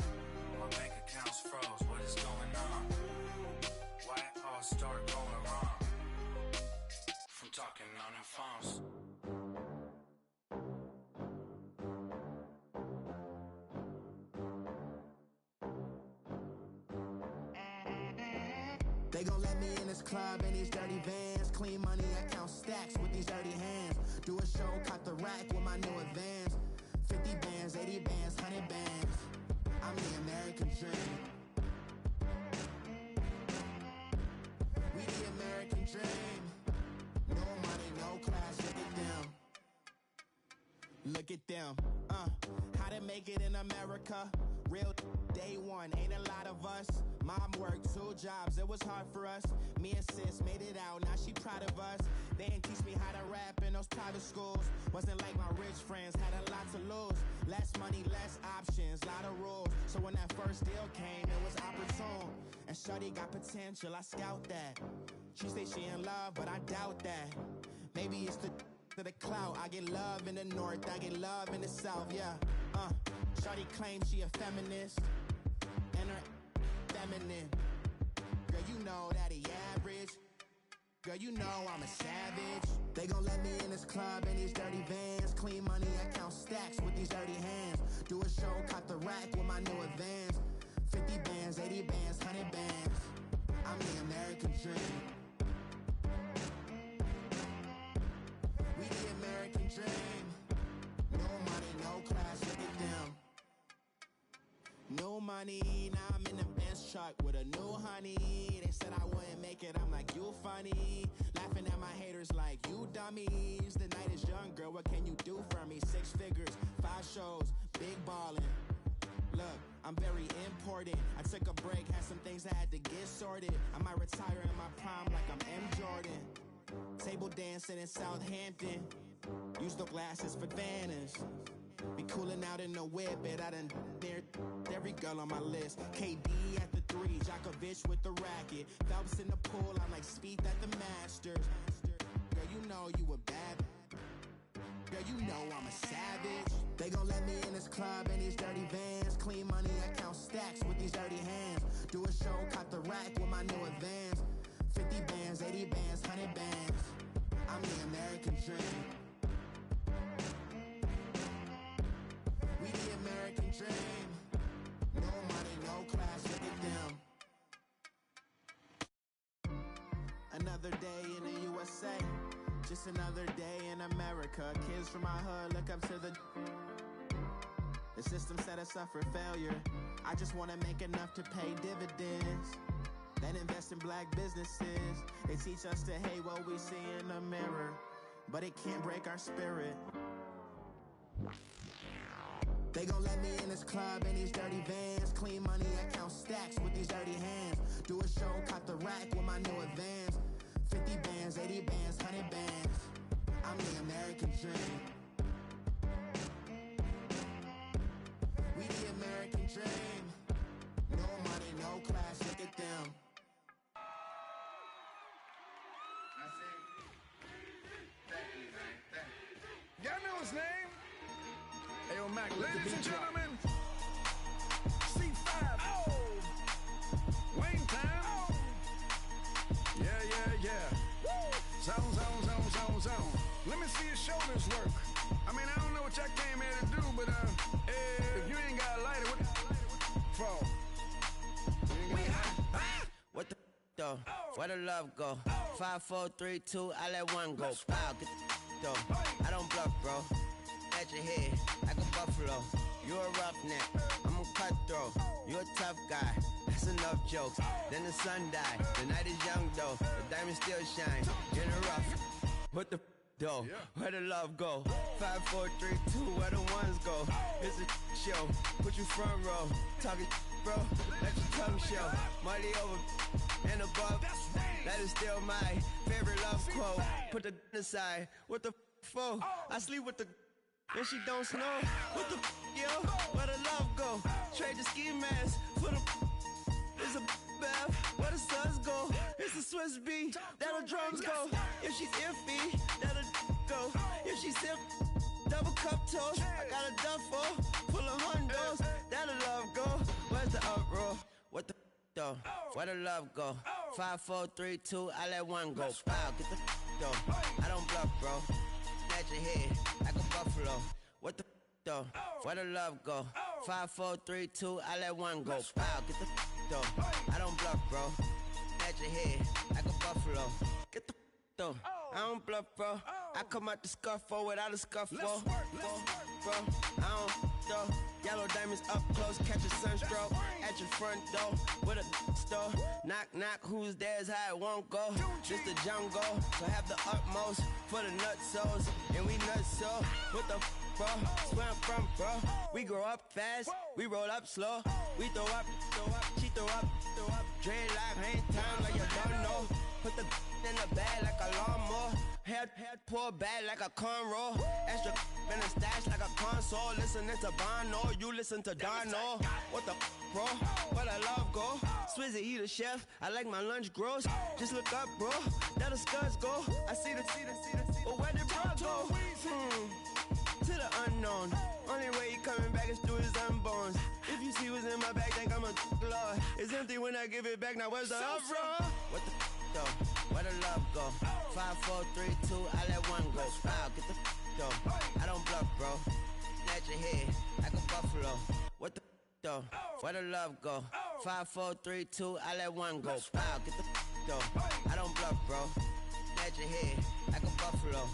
My bank account's froze, what is going on? Why it all start going wrong? From talking on the phones. They gon' let me in this club in these dirty vans. Clean money, I count stacks with these dirty hands. Do a show, cop the rack with my new advance. 50 bands, 80 bands, 100 bands. I'm the American dream. We the American dream. class, look at them. Look at them, how to make it in America. Real day one, ain't a lot of us. Mom worked 2 jobs, it was hard for us. Me and sis made it out, now she proud of us. They didn't teach me how to rap in those private schools. Wasn't like my rich friends, had a lot to lose. Less money, less options, lot of rules. So when that first deal came, it was opportune. And shorty got potential, I scout that. She say she in love, but I doubt that. Maybe it's the to the clout. I get love in the north, I get love in the south, yeah. Shorty claims she a feminist, and her feminine. Girl, you know that he average. Girl, you know I'm a savage. They gon' let me in this club in these dirty vans. Clean money, I count stacks with these dirty hands. Do a show, caught the rack with my new advance. 50 bands, 80 bands, 100 bands. I'm the American dream. We the American dream. No money, no class, look at them. No money, now I'm in the Benz truck with a new honey. They said I wouldn't make it, I'm like, you funny. Laughing at my haters like, you dummies. The night is young, girl, what can you do for me? 6 figures, 5 shows, big ballin'. Look, I'm very important. I took a break, had some things I had to get sorted. I might retire in my prime like I'm M. Jordan. Table dancing in Southampton. Use the glasses for Vannas. Be cooling out in the whip, but I done dared every girl on my list. KD at the 3, Djokovic with the racket. Phelps in the pool, I'm like Speed at the Masters. Girl, you know you a bad. Girl, you know I'm a savage. They gon' let me in this club in these dirty vans. Clean money, I count stacks with these dirty hands. Do a show, caught the rack with my new advance. 50 bands, 80 bands, 100 bands. I'm the American dream. We the American dream. No money, no class, look at them. Another day in the USA. Just another day in America. Kids from my hood look up to the system set us up for failure. I just want to make enough to pay dividends. Then invest in black businesses. They teach us to hate what we see in the mirror, but it can't break our spirit. They gon' let me in this club in these dirty vans. Clean money, I count stacks with these dirty hands. Do a show, caught the rack with my new advance. 50 bands, 80 bands, 100 bands. I'm the American dream. We the American dream. No money, no class, look at them. Y'all know his name? Ayo, Mac, ladies and gentlemen, C5. Oh! Wayne time. Oh! Yeah. Zone. Let me see your shoulders work. I mean, I don't know what y'all came here to do, but if you ain't got a lighter, what for? What the though? Where the love go? 5, 4, 3, 2, I let one go. Wow, get the though. I don't bluff, bro. At your head, like a buffalo. You a roughneck, I'm a cutthroat. You a tough guy, that's enough jokes. Then the sun died, the night is young though. The diamond still shine, in the rough. What the though? Where the love go? 5, 4, 3, 2, where the ones go? It's a show, put you front row. Talking bro, let your tongue show. Money over and above, that is still my favorite love quote. Put the aside, what the for? I sleep with the and she don't snow. What the yo? Where the love go? Trade the ski mask for the it's a bath. Where the suns go? It's a Swiss beat. That'll drums go. If she's iffy, that'll go. If she's sip, double cup toast. I got a duffel full of hundos. That'll love go. Where's the uproar? What the though? Where the love go? 5, 4, 3, 2, I let one go. Wow, get the though. I don't bluff, bro. At your head, like a buffalo. What the though? Where the love go? 5, 4, 3, 2, I let one go. Wow, get the though. I don't bluff, bro. At your head, like a buffalo. Get the though. I don't bluff, bro. I come out the scuffle without a scuffle. Bro, I don't though. Yellow diamonds up close, catch a sunstroke at your front door with a store. Knock, knock, who's there's how it won't go. Just the jungle, so have the utmost for the nutsos. And we nutso, what the bro? Where I'm from, bro. We grow up fast, we roll up slow. We throw up, she throw up. Dreadlock, ain't time like you don't know. Put the in the bag like a lawnmower. Head pull back like a cornrow. Extra in the stash like a console. Listening to Bono, you listen to Darno. What the bro? Where the love go? Swizzy, he the chef. I like my lunch gross. Just look up, bro. There the scuds go. I see the. But where did bro go? To the unknown. Only way he coming back is through his unborns. If you see what's in my bag, think I'm a lord. It's empty when I give it back. Now where's the uproar? What the though? Where the love go? 5, 4, 3, 2, I let one go. Wow, get the though. I don't bluff, bro. At your head like a buffalo. What the though? Where the love go? 5, 4, 3, 2, I let one go. Wow, get the though. I don't bluff, bro. At your head like a buffalo.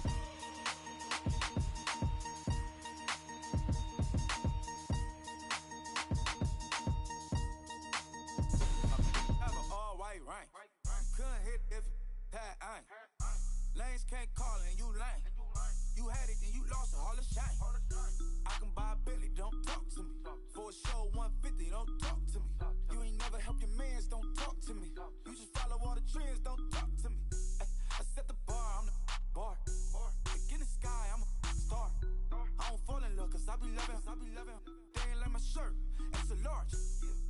Couldn't hit if that ain't. Lanes can't call and you lame. You had it and you lost it, all the shine. I can buy a Billy, don't talk to me. For a show 150, don't talk to me. You ain't never help your mans, don't talk to me. You just follow all the trends, don't talk to me. I set the bar, I'm the bar. Like in the sky, I'm a star. I don't fall in love cause I be loving. They ain't like my shirt, it's a large.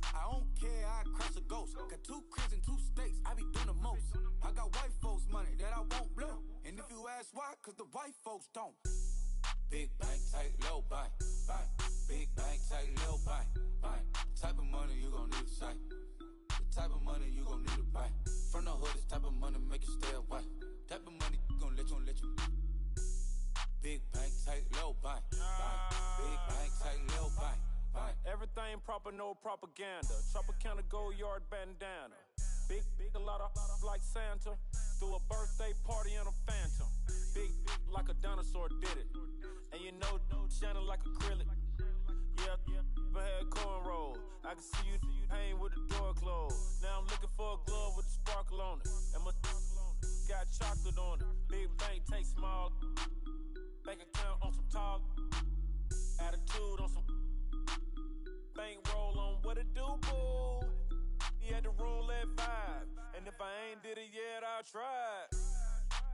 I don't care, I crush a ghost. Got 2 cribs and 2 states, I be doing the most. I got white folks money that I won't blow. And if you ask why, cause the white folks don't. Big bank, tight, low buy. Big bank, tight, low buy. Type of money you gon' need to sight. The type of money you gon' need to buy. From the hood, this type of money make you stay away. Type of money gon' let you. Big bank, tight, low buy. Big bank, tight, low buy. Everything proper, no propaganda. Tropicana gold yard bandana. Big, a lot of like Santa. Threw a birthday party in a phantom. Big like a dinosaur did it. And you know, shining like acrylic. Yeah, I had cornrow. I can see you hang with the door closed. Now I'm looking for a glove with a sparkle on it. And my got chocolate on it. Big bank, take small. Bank account on some tall. Attitude on some. Bank roll on what it do, boo. He had the roulette vibe. And if I ain't did it yet, I'll try.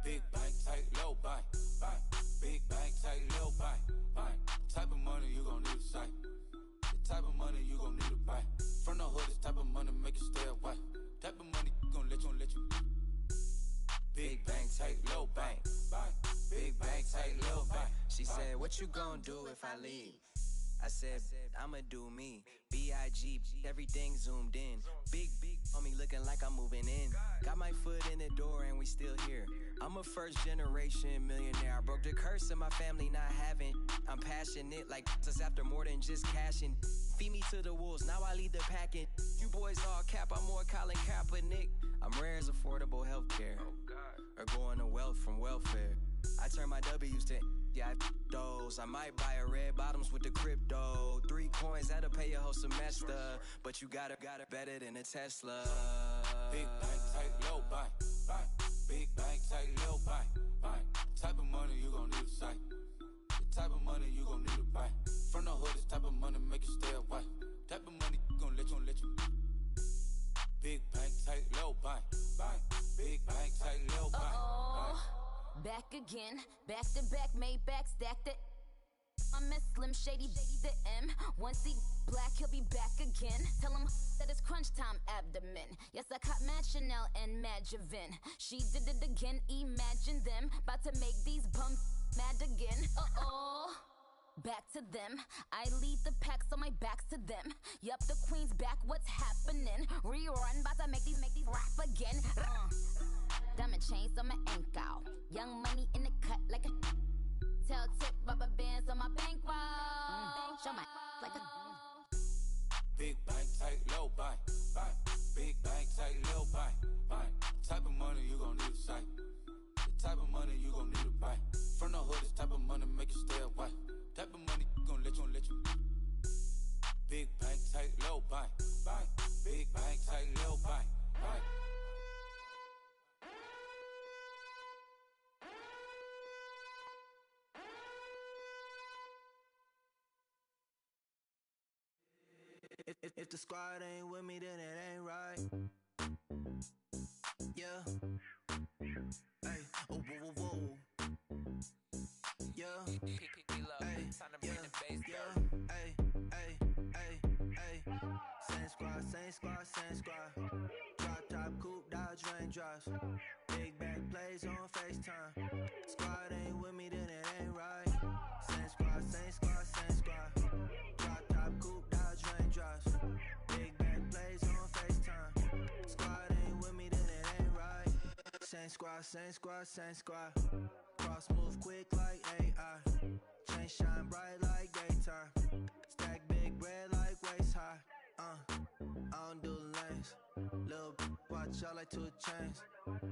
Big bank, tight, low buy. Big bank, tight, low buy. Type of money you gon' need to sight. The type of money you gon' need to buy. From the hood, this type of money make you stay away. Type of money gon' let you. Big bank, tight, low buy. Big bank, tight, low buy. She said, what you gon' do if I leave? I said, I'ma do me. B.I.G. Everything zoomed in. Big on me looking like I'm moving in. Got my foot in the door and we still here. I'm a first generation millionaire. I broke the curse of my family not having. I'm passionate like just after more than just cashing. Feed me to the wolves, now I lead the packing. You boys all cap, I'm more Colin Kaepernick. I'm rare as affordable healthcare. Or going to wealth from welfare. I turn my W's to those. I might buy a red bottoms with the crypto. 3 coins, that'll pay your whole semester. But you got it better than a Tesla. Big bank, tight, low buy. Big bank, tight, low buy. Type of money you gon' need to sight. The type of money you gon' need to buy. From the hood, this type of money make you stay away. Type of money gon' let you. Big bank, tight, low buy. Big bank, tight, low buy. Back again, back to back, made back, stack the. I'm a Slim Shady, the M. Once he black, he'll be back again. Tell him that it's crunch time abdomen. Yes, I caught Mad Chanel and Mad Javin. She did it again, imagine them. About to make these bums mad again. Back to them. I lead the pack, so my back's to them. Yup, the queen's back, what's happening? Rerun, about to make these rap again. Diamond chains on my ankle. Young money in the cut like a. Tell tip rubber bands on my bankroll. Show my like a. Big bank, tight, low buy. Big bank, tight, low buy. Type of money you gon' need to sight. The type of money you gon' need to buy. From the hood, this type of money make you stay away. Type of money gon' let you. Big bank, take little bank. Bank. Big bank, take little bank. Bank. If the squad ain't with me, then it ain't right. Yeah. Hey, oh, whoa, whoa, whoa. Yeah. Hey, yeah, yeah. Hey, hey, hey, hey. Same squad, same squad, same squad. Drop top, coupe, Dodge raindrops. Big back plays on FaceTime. Squad ain't with me, then it ain't right. Same squad, same squad, same squad. Drop top, coupe, Dodge raindrops. Big back plays on FaceTime. Squad ain't with me, then it ain't right. Same squad, same squad, same squad. Cross move quick like AI. Chain shine bright like daytime. Stack big bread like waist high. I don't do lanes. Lil' watch out like 2 chains.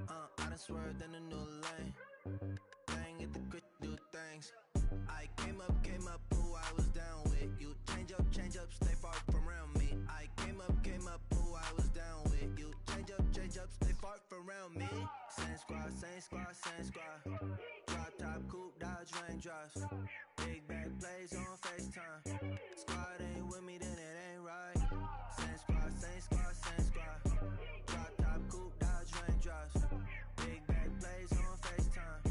I done swerved in a new lane. Bang at the crit, do things. I came up, who I was down with. You change up, stay far from around me. I came up, who I was down with. You change up, stay far from around me. Same squad, same squad, same squad. Drop top, coupe, Dodge raindrops. Big back plays on FaceTime. Squad ain't with me, then it ain't right. Same squad, same squad, same squad. Drop top, coupe, Dodge raindrops. Big back plays on FaceTime.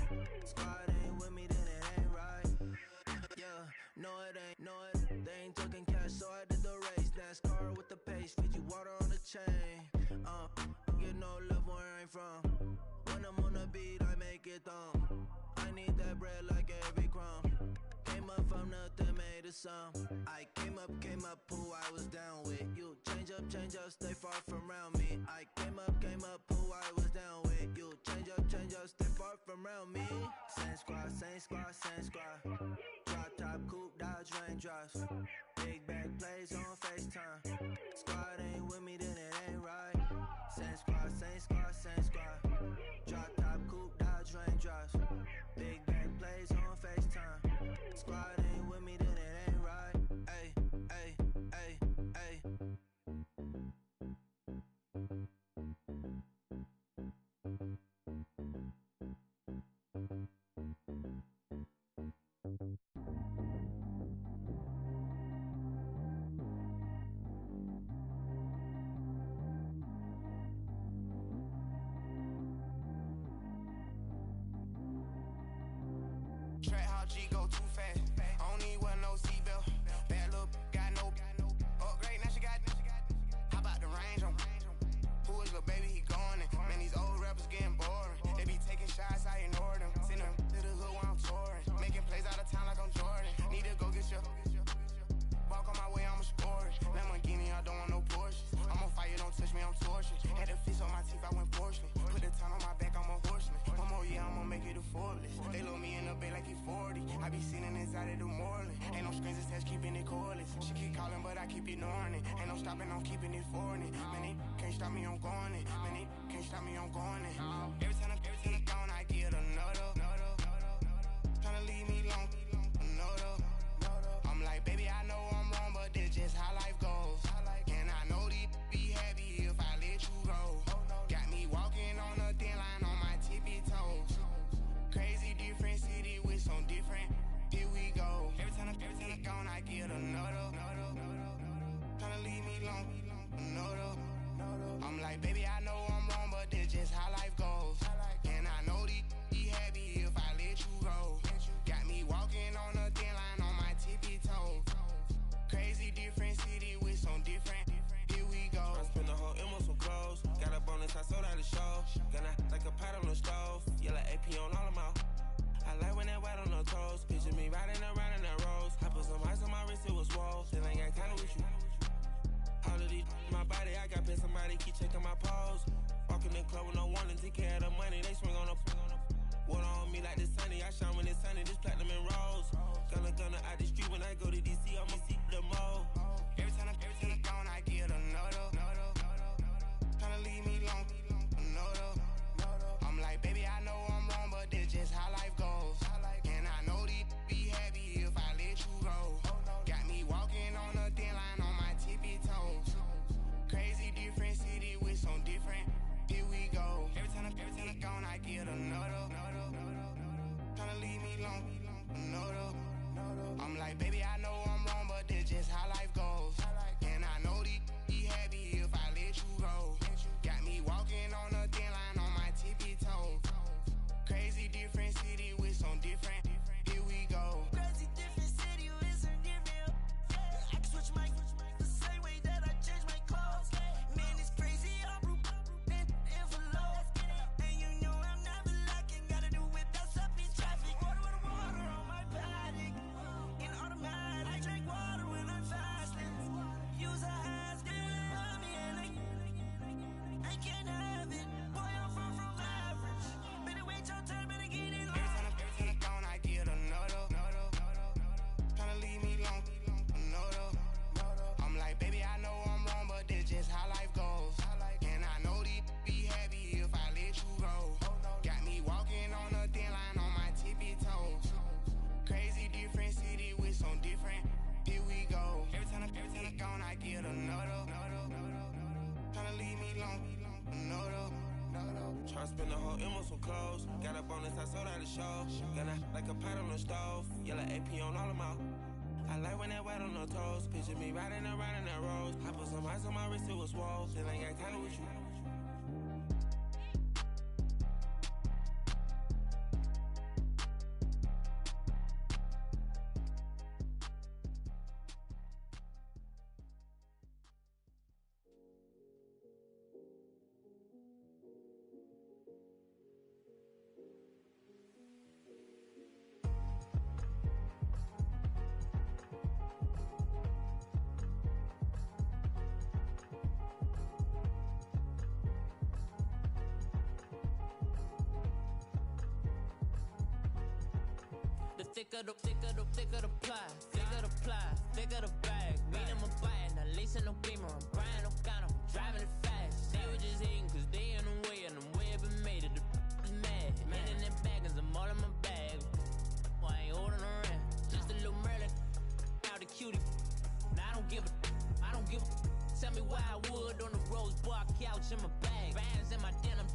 Squad ain't with me, then it ain't right. Yeah, no it ain't, they ain't talking cash, so I did the race. NASCAR with the pace, feed you water on the chain. Get no love where I ain't from. When I'm on the beat, I make it thumb. I need that bread like every crumb. Came up from nothing, made a sum. I came up, who I was down with. You change up, stay far from around me. I came up, who I was down with. You change up, stay far from around me. Same squad, same squad, same squad. Drop top, coupe, Dodge raindrops. Big back plays on FaceTime. Squad ain't with me, then it ain't right. Same squad, same squad, same squad. Drop top, coupe, Dodge raindrops. Big back plays on FaceTime. Squad ain't with me, then it ain't right. Ay, ay, ay, ay. Track how G go too fast. I don't need wear no seatbelt. Bad look, got no upgrade. Now she got. How about the range on? Who is the baby? He going in. Man, these old rappers getting boring. They be taking shots, I ignore them. Send them to the hood while I'm touring. Making plays out of town like I'm Jordan. Need to go get your. Walk on my way, I'ma score it. Lamborghini, I don't want no Porsches. I'm on fire, don't touch me, I'm tortured. Had the fish on my teeth, I went porcelain. Put the town on my back, I'm a horseman. One more year, I'ma make it affordless. They load me in the bay like he 40. I be sitting inside of the Moreland. Ain't no screens attached, keeping it cordless. She keep calling, but I keep ignoring it. Ain't no stopping, I'm keeping it foreign it. Man, they can't stop me, I'm going it. Man, they can't stop me, I'm going it. Every time he gone, I get another. Tryna leave me long, another. I'm like, baby, I know I'm wrong, but this just how life goes. And I know these be happy if I let you go. Got me walking on a thin line on my tippy toes. Crazy different city with some different. Here we go. Every time he gone, I get another. Tryna leave me long, another. I'm like, baby, I know I'm wrong, but this just how life goes. And I know these be happy if I let you go. Got me walking on a thin line on my tippy toes. Crazy different city with some different. Here we go. I spent the whole M on some clothes. Got a bonus, I sold out the show. Gonna like a pot on the stove. Yellow AP on all of my. I like when that white on the toes. Picture me riding around in that rose. I put some ice on my wrist, it was swole. Still ain't got time with you. All of these, my body, I got paid somebody keep checking my pose. Walk in the club with no warning, take care of the money. They swing on the. Water on me like the sunny. I shine when it's sunny. This platinum and rose. Gonna out the street when I go to DC. I'ma see the mo. Every time he gone, I get another. Tryna leave me long, another. I'm like, baby, I know I'm wrong, but this just how life goes. And I know these be happy if I let you go. Got me walking on a thin line on my Got up on this, I sold out the show. Got a, like a pot on the stove. Yellow AP on all of my. I like when that wet on the toes. Picture me riding around in that rose. I put some ice on my wrist, it was swole. Still ain't got time with you. Thicker the pie, thicker the bag. Mean I'm a buyer, not leasing no beamer. I'm buying no counter, I'm driving it fast. They were just hating cause they in the way and I'm way up and made it. The is mad. Man in them baggins, I'm all in my bag. I ain't holding around. Just a little Merlin, out the cutie. Now I don't give a. Tell me why I would on the rose bar couch in my bag. Bands in my denim.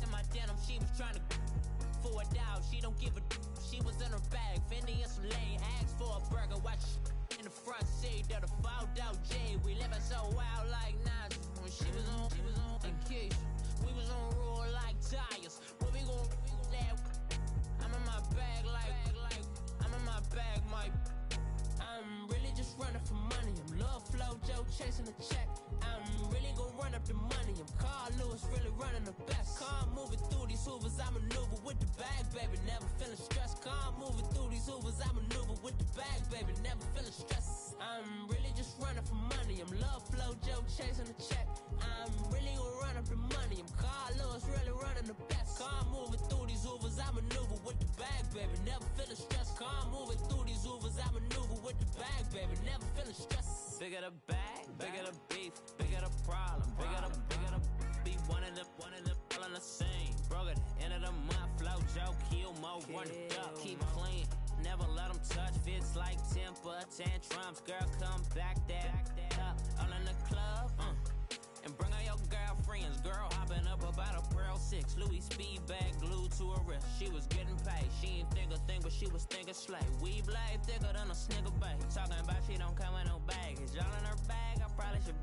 In my denim, she was trying to for a doubt. She don't give a. She was in her bag, Fendi and some lane. Asked for a burger, watch in the front seat of the fouled out J. We living so wild like Nas. When she was on vacation, we was on roll like tires. Where we gon' laugh? I'm in my bag like I'm in my bag, Mike. I'm really just running for money. I'm Love Flow Joe chasing the check. I'm really gon' run up the money. I'm Carl Lewis, really running the best. Car moving through these Hoovers, I maneuver with the bag, baby. Never feeling stressed. Car moving through these Hoovers, I maneuver with the bag, baby. Never feeling stressed. I'm really just running for money. I'm Love Flow Joe chasing the check. I'm really gon' run up the money. I'm Carl Lewis, really running the best. Car moving through these Hoovers, I maneuver with the bag, baby. Never feeling stressed. Car moving through these Hoovers, I maneuver with the bag, baby. Never feeling stressed. Bigger the bag, bigger the beef, bigger the problem, bigger the be one of them all in the same. Broke at the end of the month, Flow Joe, kill mo, run it up, keep clean. Never let them touch, fits like temper tantrums. Girl, come back that up, all in the club, and bring all your girlfriends. Girl hopping up about a Pearl 6, Louis speed bag glued to her wrist. She was getting paid, she ain't think a thing, but she was thinking slay. We blade thicker than a snigger bag. Talking about she don't come with no baggage. Y'all in her bag, I probably should.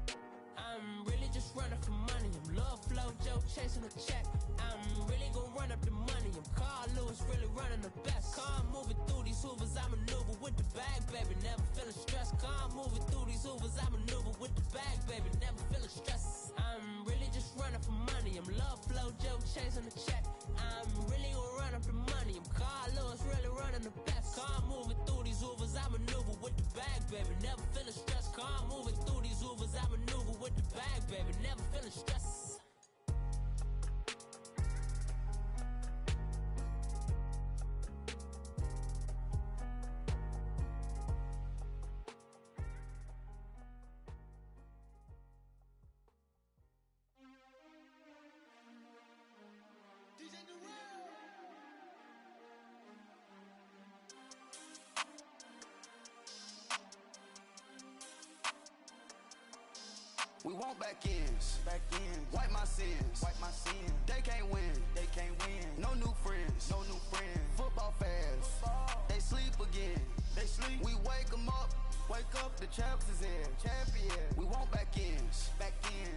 I'm really just running for money. I'm Love Flow Joe chasing a check. I'm really gon' run up the money. I'm Carl Lewis, really running the best. Car moving through these Hoovers, I maneuver with the bag, baby. Never feeling stressed. Car moving through these Hoovers, I maneuver with the bag, baby. Never feeling stressed. I'm really just running for money. I'm Love Flow Joe chasing a check. I'm really gon' run up the money. I'm Carl Lewis, really running the best. Car moving through these Hoovers, I maneuver with the bag, baby. Never feeling stressed. Car moving through these Hoovers, I maneuver with the bag, baby. Never feeling stressed. We want back ends. Wipe my sins. They can't win. No new friends. Football fans. They sleep again. We wake them up. The champs is in. We want back ends.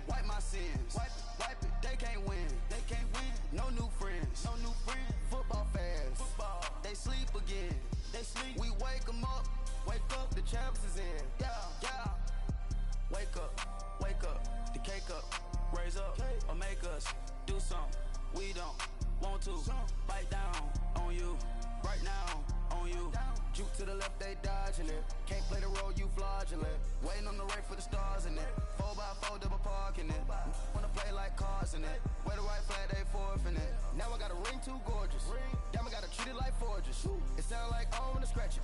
Wipe my sins. Wipe it. They can't win. No new friends. Football fans. They sleep again. We wake them up. The champs is in. Yeah. Wake up, the cake up, raise up, or make us do something we don't want to. Bite down on you, right now on you. Juke to the left, they dodging it. Can't play the role, you fraudulent. Waiting on the race for the stars in it. 4x4 double parking it. Wanna play like cars in it. Where the right flag, they forfeiting it. Now I got a ring too gorgeous. Damn, I gotta treat it like forges. It sound like I wanna scratch it.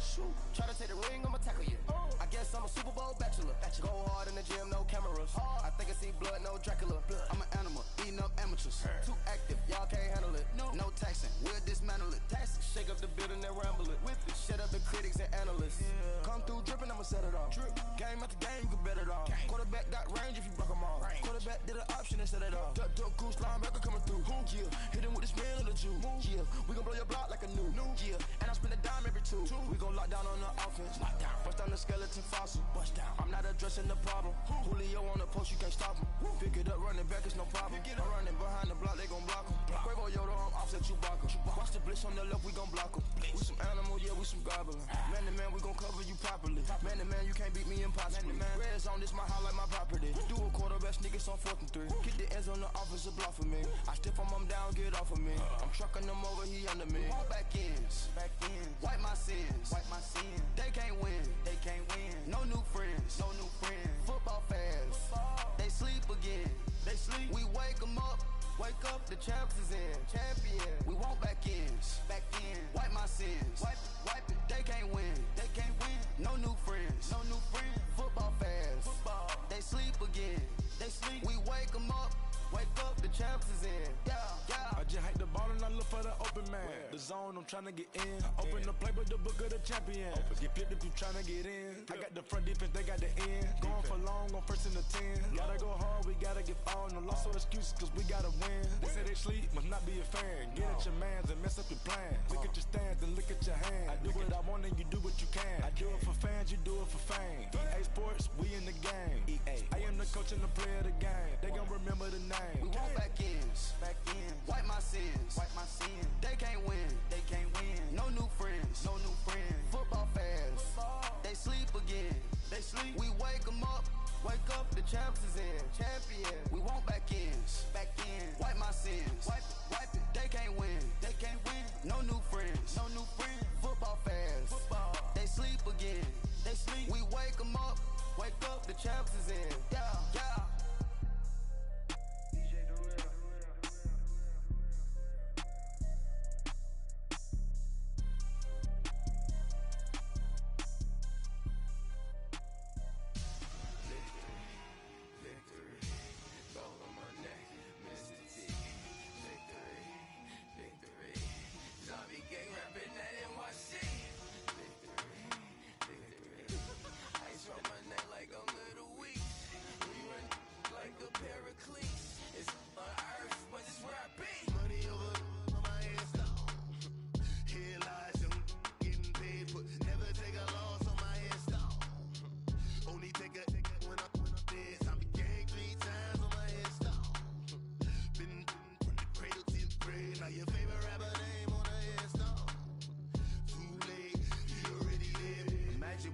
Try to take the ring, I'ma tackle you. I guess I'm a Super Bowl bachelor. Go hard in the gym, no cameras. I think I see blood, no Dracula. I'm an animal, eating up amateurs. Too active, y'all can't handle it. No taxing, we'll dismantle it. Shake up the building and ramble it. Whip it, shut up the critics and analysts. Come through dripping, I'ma set it off. Game after game, you can bet it off. Quarterback got range if you broke them off. Quarterback did an option instead of off. Duck, goose, linebacker coming through. Yeah, hit him with the spin of the G. offense. Bust down the skeleton fossil. I'm not addressing the problem. Julio on the post, you can't stop him. Pick it up, running back, it's no problem. I'm running behind the block, they gon' block him. Quavo Yoda, I'm offset Chewbacca. Watch the blitz on the left, we gon' block him. We some animal, yeah, we some goblin. Man to man, we gon' cover you properly. Man to man, you can't beat me impossibly. Red zone, this my house like my property. Do a quarterback sneakers on 4th and 3. Kick the ends on the offensive block for me. I stiff him, I'm down, get off of me. I'm trucking them over, he under me. Back ends, wipe my sins, They can't win, No new friends, Football fast, they sleep again. We wake 'em up, the champs is in. Champion, we want back ends, wipe my sins, wipe it. They can't win, No new friends, Football fast, they sleep again. We wake 'em up, the champs is in. I just hike the ball and I look for the open man. The zone, I'm tryna get in. Open the playbook, the book of the champion. Get flipped if you tryna get in. I got the front defense, they got the end. Going for long, on 1st and 10. Gotta go hard, we gotta give all. No loss or excuses, cause we gotta win. They say they sleep, must not be a fan. Get at your mans and mess up your plans. Look at your stands and look at your hands. I do what I want and you do what you can. I do it for fans, you do it for fame. EA Sports, we in the game. I am the coach and the player of the game. They gon' remember the name. We want back ends, wipe my sins, They can't win, No new friends, Football fast, they sleep again. We wake 'em up, the champs is in. Champion, we want back ends, wipe my sins, wipe it. They can't win, No new friends, Football fast, they sleep again. We wake 'em up, the champs is in. Yeah.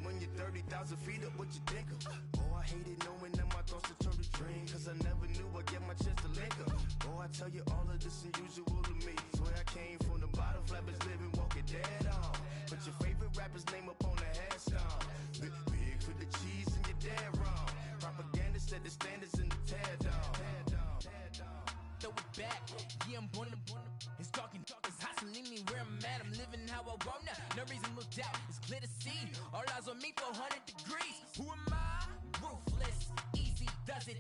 When you're 30,000 feet up, what you think of? Oh, I hated knowing that my thoughts would turn to dream. Cause I never knew I'd get my chance to link up. Oh, I tell you all of this unusual to me. Swear I came from the bottom, flappers living, walking dead on. Put your favorite rapper's name up on the headstone. Big for the cheese and you're dead wrong. Propaganda set the standards in the tear down. Throw it back, yeah, I'm born to. It's talking, it's hustling me where I'm at. I'm living how I want now. No reason to look out, it's clear to see. All eyes on me for 100 degrees. Who am I? Ruthless, easy does it.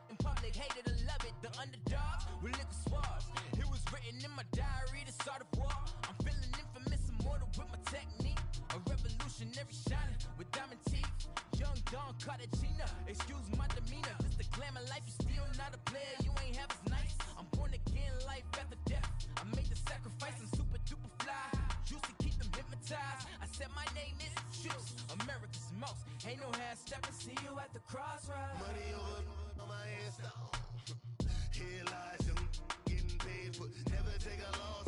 In public, hated or love it. The underdogs with liquor swabs. It was written in my diary to start a war. I'm feeling infamous, immortal with my technique. A revolutionary shining with diamond teeth. Young Don Cartagena, excuse my demeanor. This the glamour life, you still not a player. You ain't half as nice. I'm born again, life after death. I made the sacrifice, I'm super duper fly. Used to keep them hypnotized. I said my name is Juice, America's most. Ain't no half stepping, see you at the crossroads. Money over on my headstone. Here lies them getting paid for. Never take a loss.